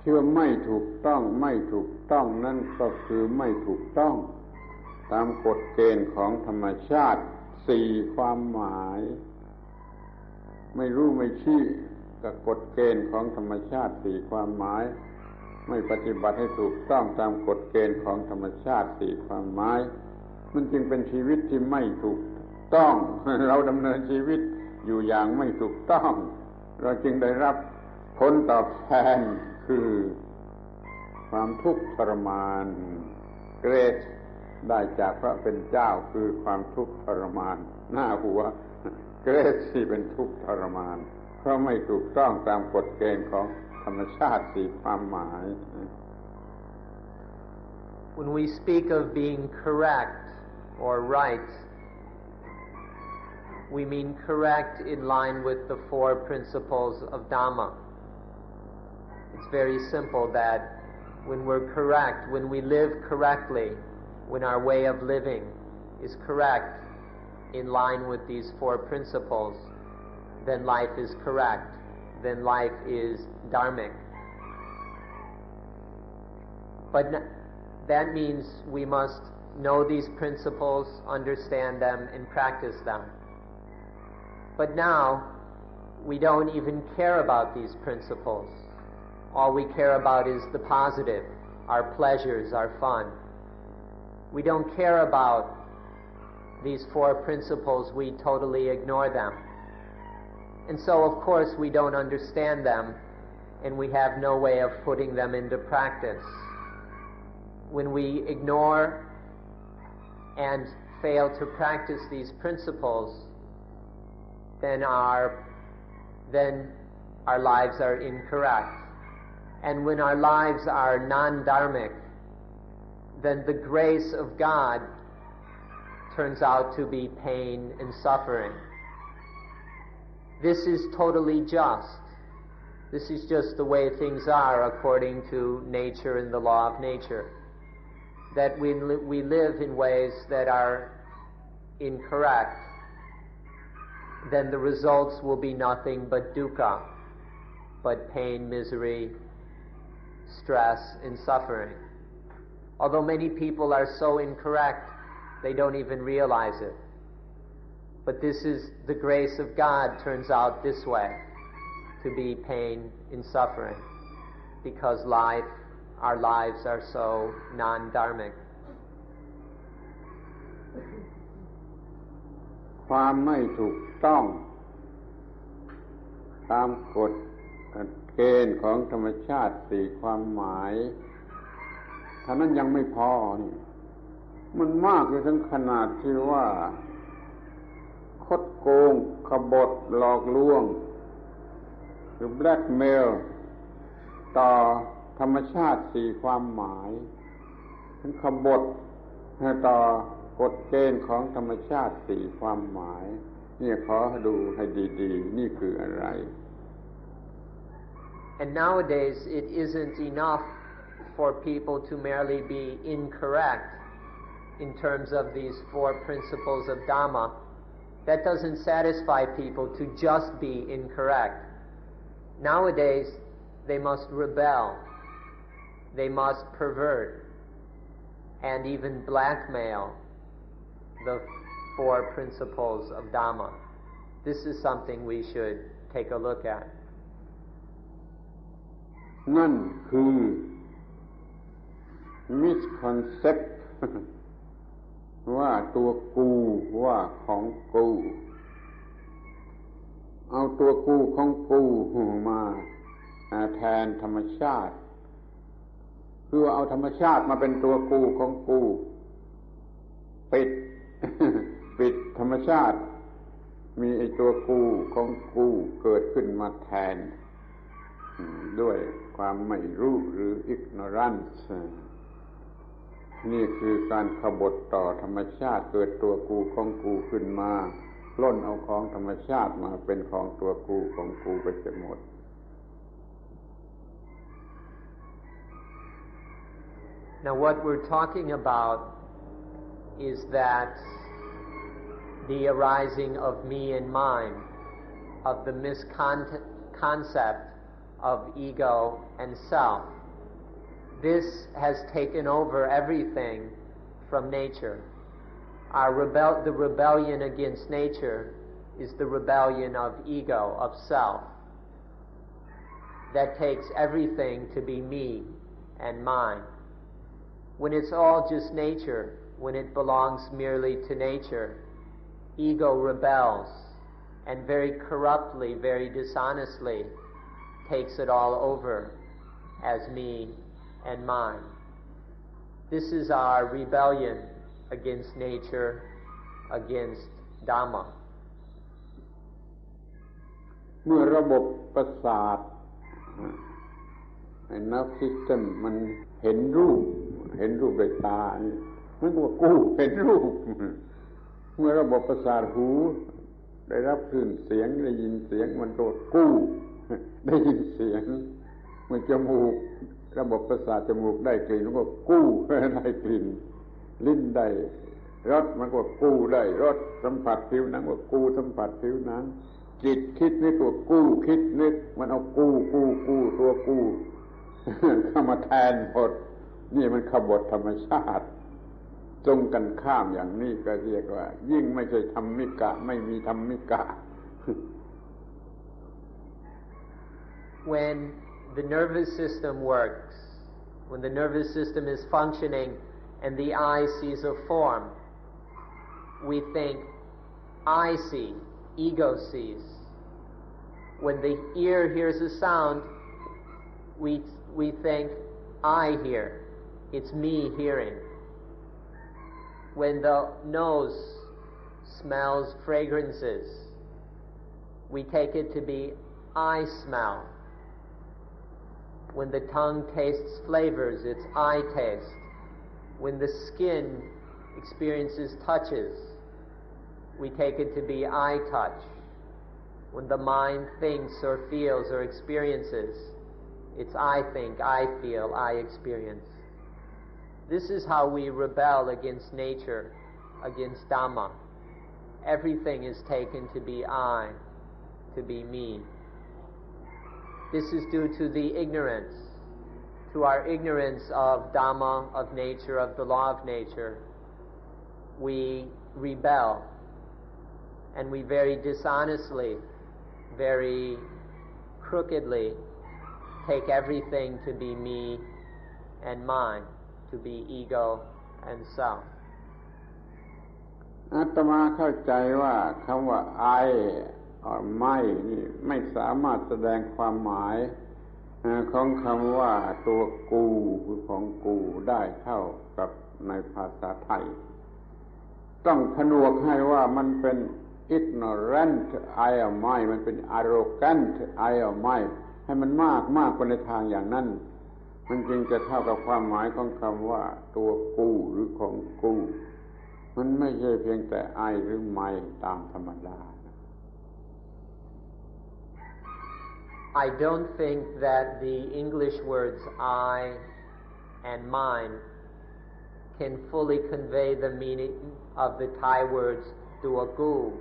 ที่ว่าไม่ถูกต้องนั่นก็คือไม่ถูกต้องตามกฎเกณฑ์ของธรรมชาติสี่ความหมายไม่รู้ไม่ชี้กับกฎเกณฑ์ของธรรมชาติสี่ความหมายไม่ปฏิบัติให้ถูกต้องตามกฎเกณฑ์ของธรรมชาติสี่ความหมายมันจึงเป็นชีวิตที่ไม่ถูกต้องเราดำเนินชีวิตอยู่อย่างไม่ถูกต้องเราจึงได้รับผลตอบแทนคือความทุกข์ทรมานเกรดได้จากพระเป็นเจ้าคือความทุกข์ทรมานหน้าหัวเกรดที่เป็นทุกข์ทรมานเพราะไม่ถูกต้องตามกฎเกณฑ์ของธรรมชาติสี่ความหมาย When we speak of being correct or right, we mean correct in line with the four principles of Dhamma. It's very simple that when we're correct, when we live correctly, when our way of living is correct in line with these four principles, then life is correct, then life is dharmic. But that means we must know these principles, understand them, and practice them. But now, we don't even care about these principles. All we care about is the positive, our pleasures, our fun. We don't care about these four principles, we totally ignore them. And so, of course, we don't understand them, and we have no way of putting them into practice. When we ignore and fail to practice these principles, then our lives are incorrect. And when our lives are non-dharmic, then the grace of God turns out to be pain and suffering. This is totally just. This is just the way things are according to nature and the law of nature. That when we live in ways that are incorrect, then the results will be nothing but dukkha, but pain, misery, stress, and suffering. Although many people are so incorrect, they don't even realize it. But this is the grace of God turns out this way, to be pain and suffering, because our lives are so non-dharmic. ความไม่ถูกต้องตามกฎเกณฑ์ของธรรมชาติสี่ความหมายเท่านั้นยังไม่พอนี่มันมากถึงขนาดที่ว่าคดโกงขบฏหลอกลวงหรือ blackmail ต่อธรรมชาติสี่ความหมายทั้งขบฏต่อกฎเกณฑ์ของธรรมชาติสี่ความหมายนี่ขอดูให้ดีๆนี่คืออะไร And nowadays it isn't enough for people to merely be incorrect in terms of these four principles of Dhamma. That doesn't satisfy people to just be incorrect. Nowadays they must rebel. they must pervert and even blackmail the four principles of Dhamma. This is something we should take a look at. นั่นคือ misconcept ว่าตัวกูว่าของกูเอาตัวกูของกูมาแทนธรรมชาติคือเอาธรรมชาติมาเป็นตัวกูของกูปิดธรรมชาติมีไอ้ตัวกูของกูเกิดขึ้นมาแทนด้วยความไม่รู้หรือ ignorance นี่คือการขบฏต่อธรรมชาติเกิดตัวกูของกูขึ้นมาล้นเอาของธรรมชาติมาเป็นของตัวกูของกูไปเสียหมด Now what we're talking about is that the arising of me and mine, of the misconcept of ego and self. This has taken over everything from nature. The rebellion against nature is the rebellion of ego, of self. That takes everything to be me and mine. When it's all just nature, when it belongs merely to nature, ego rebels and very corruptly, very dishonestly takes it all over as me and mine. This is our rebellion against nature, against Dhamma. เมื่อระบบประสาทnerve system มันเห็นรูปด้วยตามันก็กูเห็นรูปเมื่อระบบประสาทหูได้รับคลื่นเสียงได้ยินเสียงมันก็กูได้ยินเสียงเมื่อจมูกระบบประสาทจมูกได้กลิ่นมันก็กูได้กลิ่นลิ้นได้รสมันก็กูได้รสสัมผัสผิวหนังก็กูสัมผัสผิวหนังจิตคิดนึกตัวกูคิดนึกมันเอากูตัวกูเข้ามาแทนหมดนี่มันขบฏธรรมชาติตรงกันข้ามอย่างนี้ก็เรียกว่ายิ่งไม่ใช่ธรรมิกะไม่มีธรรมิกะ When the nervous system works, when the nervous system is functioning and the eye sees a form, we think I see, ego sees. When the ear hears a sound, we think I hear, it's me hearing. When the nose smells fragrances, we take it to be I smell. When the tongue tastes flavors, it's I taste. When the skin experiences touches, we take it to be I touch. When the mind thinks or feels or experiences, it's I think, I feel, I experience. This is how we rebel against nature, against Dhamma. Everything is taken to be I, to be me. This is due to the ignorance, to our ignorance of Dhamma, of nature, of the law of nature. We rebel, and we very dishonestly, very crookedly take everything to be me and mine, to be ego and self. อาตมาเข้าใจว่าคำว่า I ไม่นี่ไม่สามารถแสดงความหมายของคำว่าตัวกูคือของกูได้เท่ากับในภาษาไทยต้องผนวกให้ว่ามันเป็น ignorant I ไม่มันเป็น arrogant I ไม่ให้มันมากกว่าในทางอย่างนั้นมันจึงจะเท่ากับความหมายของคำว่าตัวกูหรือของกูมันไม่ใช่เพียงแต่Iหรือไม่ตามธรรมดาI don't think that the English words I and mine can fully convey the meaning of the Thai words dua gu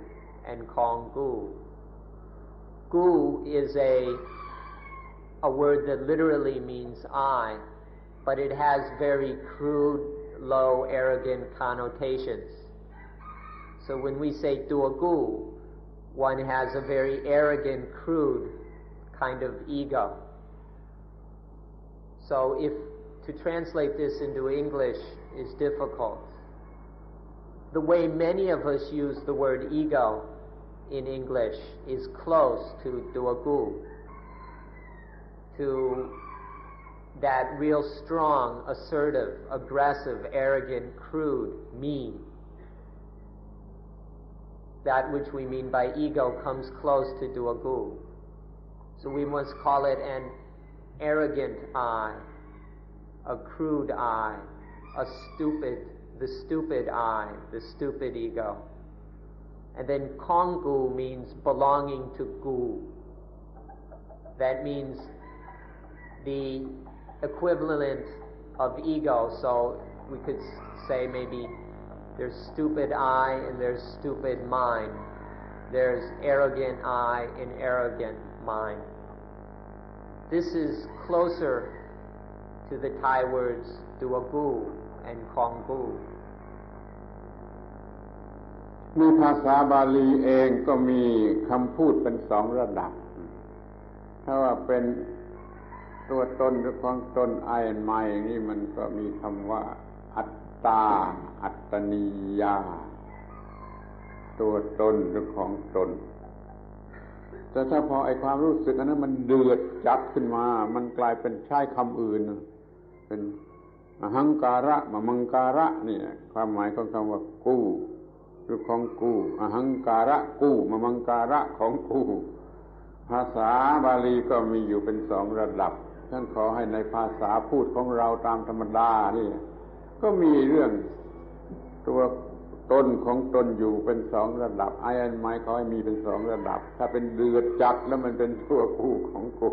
and kong gu. Gu is a word that literally means I, but it has very crude, low, arrogant connotations. So when we say tuagu, one has a very arrogant, crude kind of ego. So if to translate this into English is difficult. The way many of us use the word ego in English is close to tuagu, to that real strong, assertive, aggressive, arrogant, crude, me. That which we mean by ego comes close to tuagu. So we must call it an arrogant I, a crude I, the stupid I, the stupid ego. And then kongu means belonging to gu. That means the equivalent of ego. So we could say maybe there's stupid I and there's stupid mind. There's arrogant I and arrogant mind. This is closer to the Thai words tuagu and kongu. ในภาษาบาลีเองก็มีคำพูดเป็นสองระดับถ้าว่าเป็นตัวตนหรือของตนไอ้ไม่นี่มันก็มีคำว่าอัตตาอัตตนิยาตัวตนหรือของตนแต่ถ้าพอไอ้ความรู้สึกอันนั้นมันเดือดจัดขึ้นมามันกลายเป็นใช้คำอื่นเป็นอหังการะมะมังการะนี่ความหมายของคำว่ากู้หรือของกู้อหังการะกู้มะมังการะของกู้ภาษาบาลีก็มีอยู่เป็นสองระดับท่านขอให้ในภาษาพูดของเราตามธรรมดานี่ก็มีเรื่องตัวตนของตนอยู่เป็นสองระดับไอ้อันไม้เขาให้มีเป็นสองระดับถ้าเป็นเดือดจัดแล้วมันเป็นตัวกู้ของกู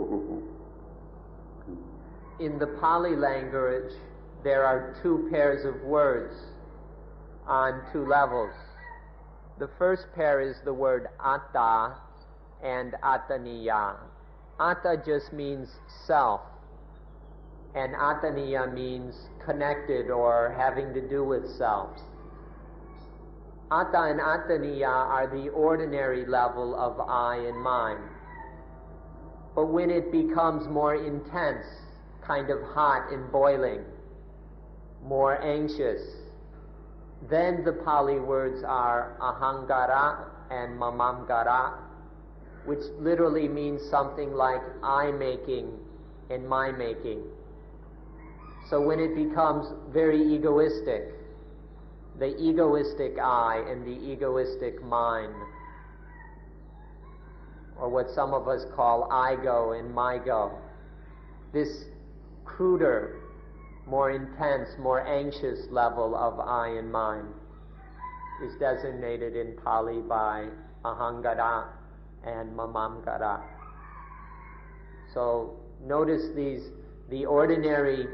In the Pali language there are two pairs of words on two levels. The first pair is the word atta and attaniya. Atta just means self, and attaniya means connected or having to do with self. Atta and attaniya are the ordinary level of I and mine. But when it becomes more intense, kind of hot and boiling, more anxious, then the Pali words are ahangara and mamamgara, which literally means something like I-making and my-making. So when it becomes very egoistic, the egoistic I and the egoistic mind, or what some of us call I-go and my-go, this cruder, more intense, more anxious level of I and mine is designated in Pali by ahangara and mamamgara. So notice the ordinary,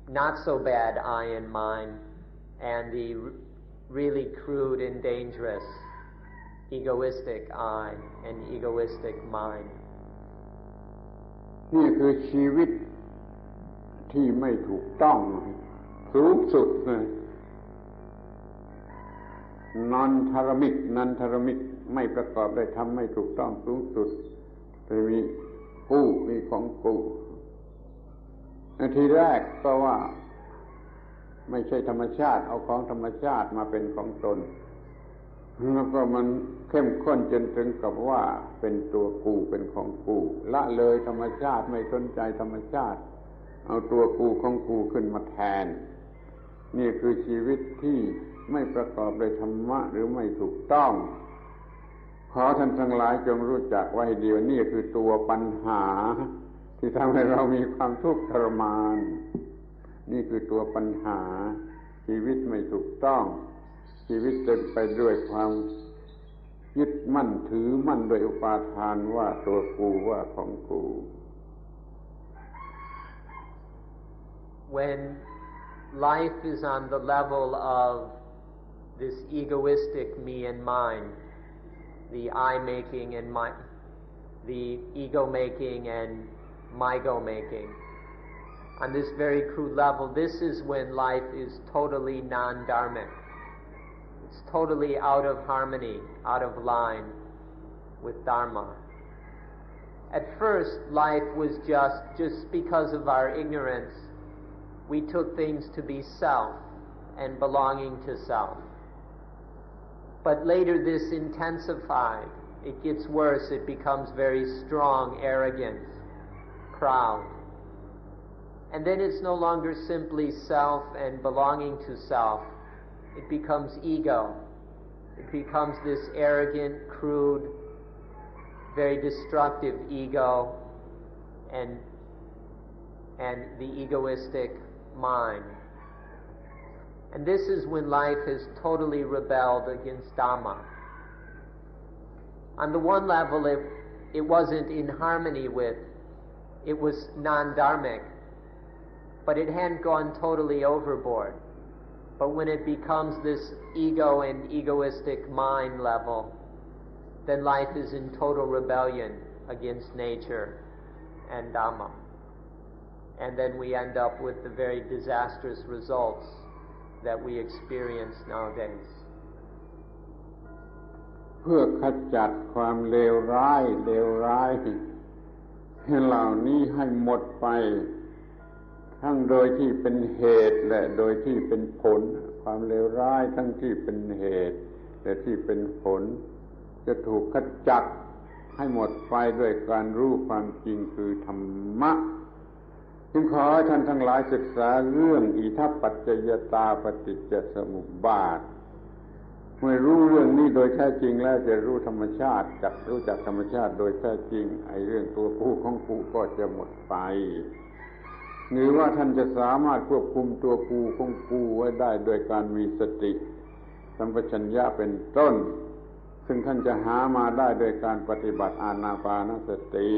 not so bad I and mine, and the really crude and dangerous egoistic I and egoistic mind. นี่คือชีวิตที่ไม่ถูกต้องสูงสุดเลยนันทรมิกไม่ประกอบด้วยธรรมไม่ถูกต้องสูงสุดจะมีกู้มีของกู้ทีแรกก็ว่าไม่ใช่ธรรมชาติเอาของธรรมชาติมาเป็นของตนแล้วก็มันเข้มข้นจนถึงกับว่าเป็นตัวกูเป็นของกูละเลยธรรมชาติไม่สนใจธรรมชาติเอาตัวกูของกูขึ้นมาแทนนี่คือชีวิตที่ไม่ประกอบด้วยธรรมะหรือไม่ถูกต้องขอท่านทั้งหลายจงรู้จักไว้ดีว่านี่คือตัวปัญหาที่ทำให้เรามีความทุกข์ทรมานนี่คือตัวปัญหาชีวิตไม่ถูกต้องชีวิตเต็มไปด้วยความยึดมั่นถือมั่นโดยอุปาทานว่าตัวกูว่าของกู When life is on the level of this egoistic me and mine, the I-making and the ego-making and my-go-making, on this very crude level, this is when life is totally non-dharmic. It's totally out of harmony, out of line with Dharma. At first, life was just because of our ignorance, we took things to be self and belonging to self. But later this intensified. It gets worse. It becomes very strong, arrogant, proud. And then it's no longer simply self and belonging to self. It becomes ego. It becomes this arrogant, crude, very destructive ego and the egoistic mind. And this is when life has totally rebelled against Dhamma. On the one level, it wasn't in harmony with, it was non-dharmic, but it hadn't gone totally overboard. But when it becomes this ego and egoistic mind level, then life is in total rebellion against nature and Dhamma. And then we end up with the very disastrous results that we experience nowadays. เพื่อขจัดความเลวร้ายเหล่านี้ให้หมดไปทั้งโดยที่เป็นเหตุและโดยที่เป็นผลความเลวร้ายทั้งที่เป็นเหตุและที่เป็นผลจะถูกขจัดให้หมดไปด้วยการรู้ความจริงคือธรรมะจึงขอให้ท่านทั้งหลายศึกษาเรื่องอิทัปปัจจยตาปฏิจจสมุปบาทเมื่อรู้เรื่องนี้โดยแท้จริงแล้วจะรู้ธรรมชาติรู้จักธรรมชาติโดยแท้จริงไอ้เรื่องตัวกูของกูก็จะหมดไปหรือว่าท่านจะสามารถควบคุมตัวกูของกูไว้ได้โดยการมีสติสัมปชัญญะเป็นต้นซึ่งท่านจะหามาได้โดยการปฏิบัติอานาปานสติ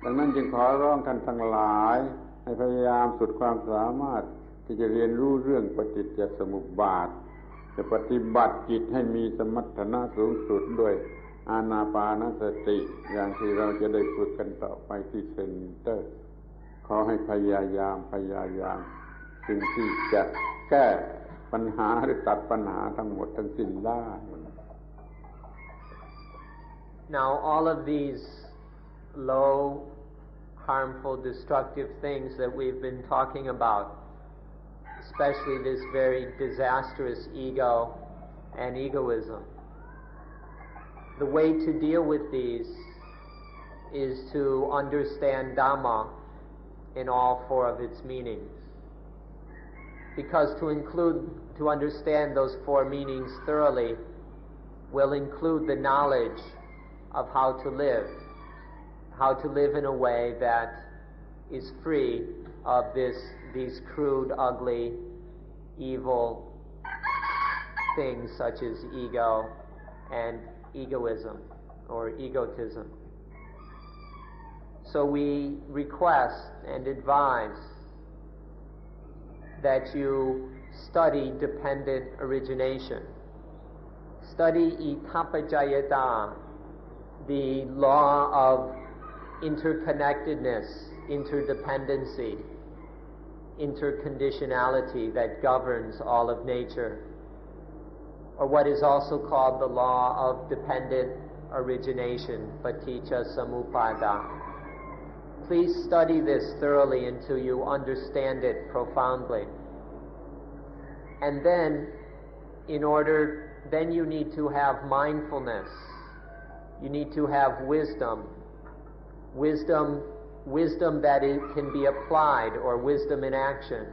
ดังนั้นจึงขอร้องท่านทั้งหลายให้พยายามสุดความสามารถที่จะเรียนรู้เรื่องปฏิจจสมุปบาทจะปฏิบัติจิตให้มีสมรรถนะสูงสุดด้วยอานาปานสติอย่างที่เราจะได้ฝึกกันต่อไปที่เซ็นเตอร์ขอให้พยายามสิ่งที่จะแก้ปัญหาหรือตัดปัญหาทั้งหมดทั้งสิ้นได้ Now all of these low, harmful, destructive things that we've been talking about, especially this very disastrous ego and egoism, the way to deal with these is to understand Dhamma in all four of its meanings. Because to understand those four meanings thoroughly will include the knowledge of how to live in a way that is free of these crude, ugly, evil things such as ego and egoism or egotism. So we request and advise that you study dependent origination. Study itappajayata, the law of interconnectedness, interdependency, interconditionality that governs all of nature, or what is also called the law of dependent origination, paticca samuppada. Please study this thoroughly until you understand it profoundly. And then you need to have mindfulness. You need to have wisdom that it can be applied, or wisdom in action,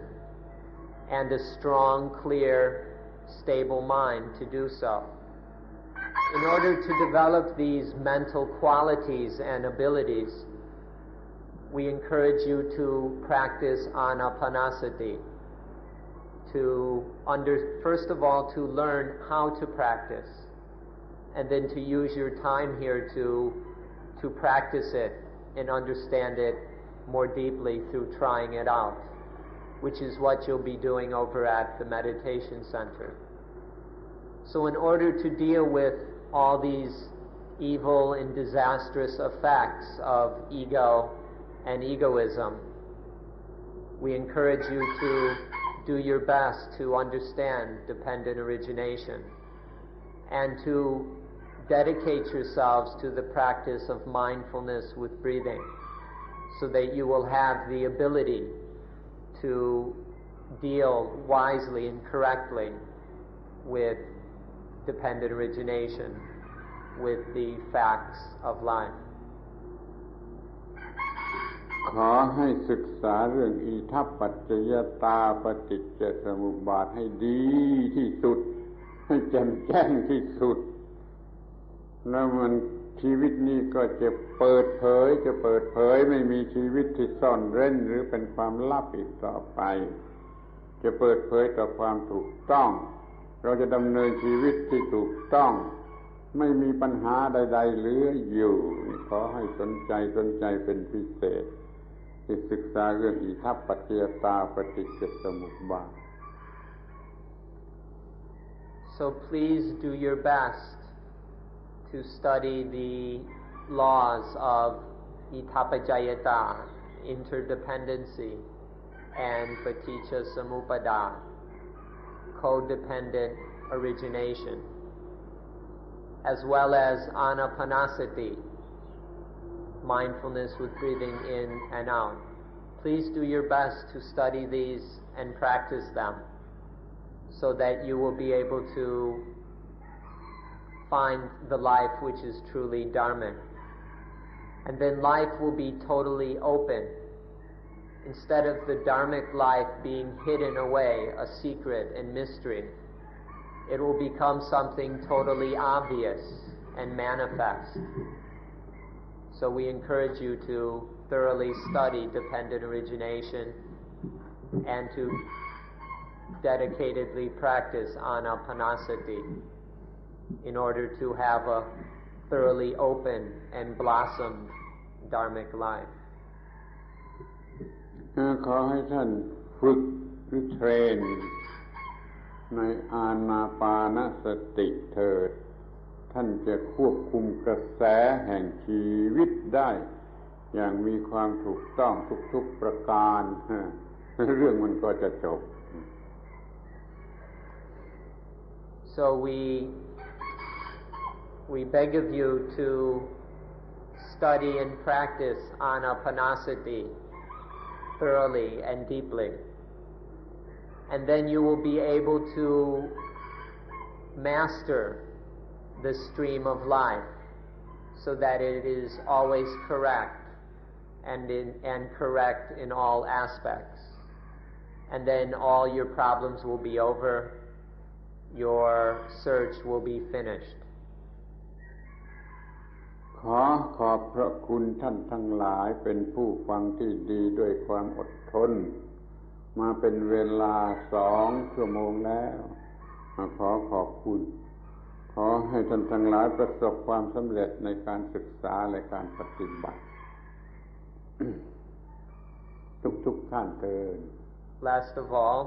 and a strong, clear, stable mind to do so. In order to develop these mental qualities and abilities, we encourage you to practice anapanasati, first of all, to learn how to practice, and then to use your time here to practice it and understand it more deeply through trying it out, which is what you'll be doing over at the meditation center. So in order to deal with all these evil and disastrous effects of ego and egoism, we encourage you to do your best to understand dependent origination and to dedicate yourselves to the practice of mindfulness with breathing so that you will have the ability to deal wisely and correctly with dependent origination, with the facts of life. ขอให้ศึกษาเรื่องอิทัปปัจจยตาปฏิจจสมุปบาทให้ดีที่สุดให้แจ่มแจ้งที่สุดแล้วมันชีวิตนี้ก็จะเปิดเผยไม่มีชีวิตที่ซ่อนเร้นหรือเป็นความลับอีกต่อไปจะเปิดเผยต่อความถูกต้องเราจะดำเนินชีวิตที่ถูกต้องไม่มีปัญหาใดๆเหลืออยู่ขอให้สนใจเป็นพิเศษที่ศึกษาเรื่องอิทัปปัจจยตาปฏิจจสมุปบาท So please do your best to study the laws of itappajayata, interdependency, and paticca samuppada, codependent origination, as well as anapanasati, mindfulness with breathing in and out. Please do your best to study these and practice them so that you will be able to find the life which is truly dharmic. And then life will be totally open. Instead of the dharmic life being hidden away, a secret and mystery, it will become something totally obvious and manifest. So we encourage you to thoroughly study dependent origination and to dedicatedly practice anapanasati in order to have a thoroughly open and blossomed dharmic life. ขอให้ท่านฝึกหรือเทรนในอานาปานสติเถิดท่านจะควบคุมกระแสแห่งชีวิตได้อย่างมีความถูกต้องทุกๆประการเรื่องมันก็จะจบ So we beg of you to study and practice anapanasati thoroughly and deeply, and then you will be able to master the stream of life so that it is always correct and correct in all aspects, and then all your problems will be over, your search will be finished. ขอขอบพระคุณท่านทั้งหลายเป็นผู้ฟังที่ดีด้วยความอดทนมาเป็นเวลา2 ชั่วโมงแล้วขอขอบคุณขอให้ท่านทั้งหลายประสบความสำเร็จในการศึกษาและการปฏิบัติ ทุกท่านเถิด Last of all,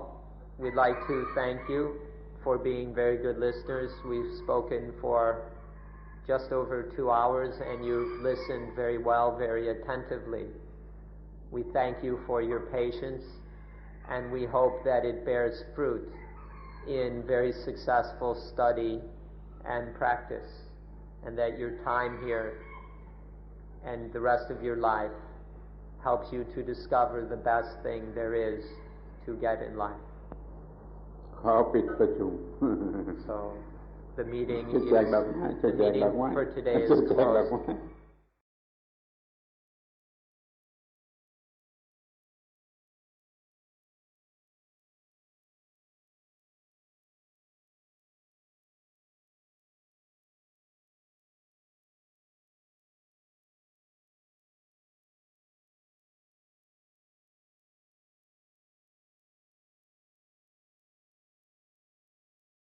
we'd like to thank you for being very good listeners. We've spoken for just over 2 hours and you've listened very well, very attentively. We thank you for your patience and we hope that it bears fruit in very successful study and practice, and that your time here and the rest of your life helps you to discover the best thing there is to get in life. ขอปิดประชุม So the meeting for today is closed.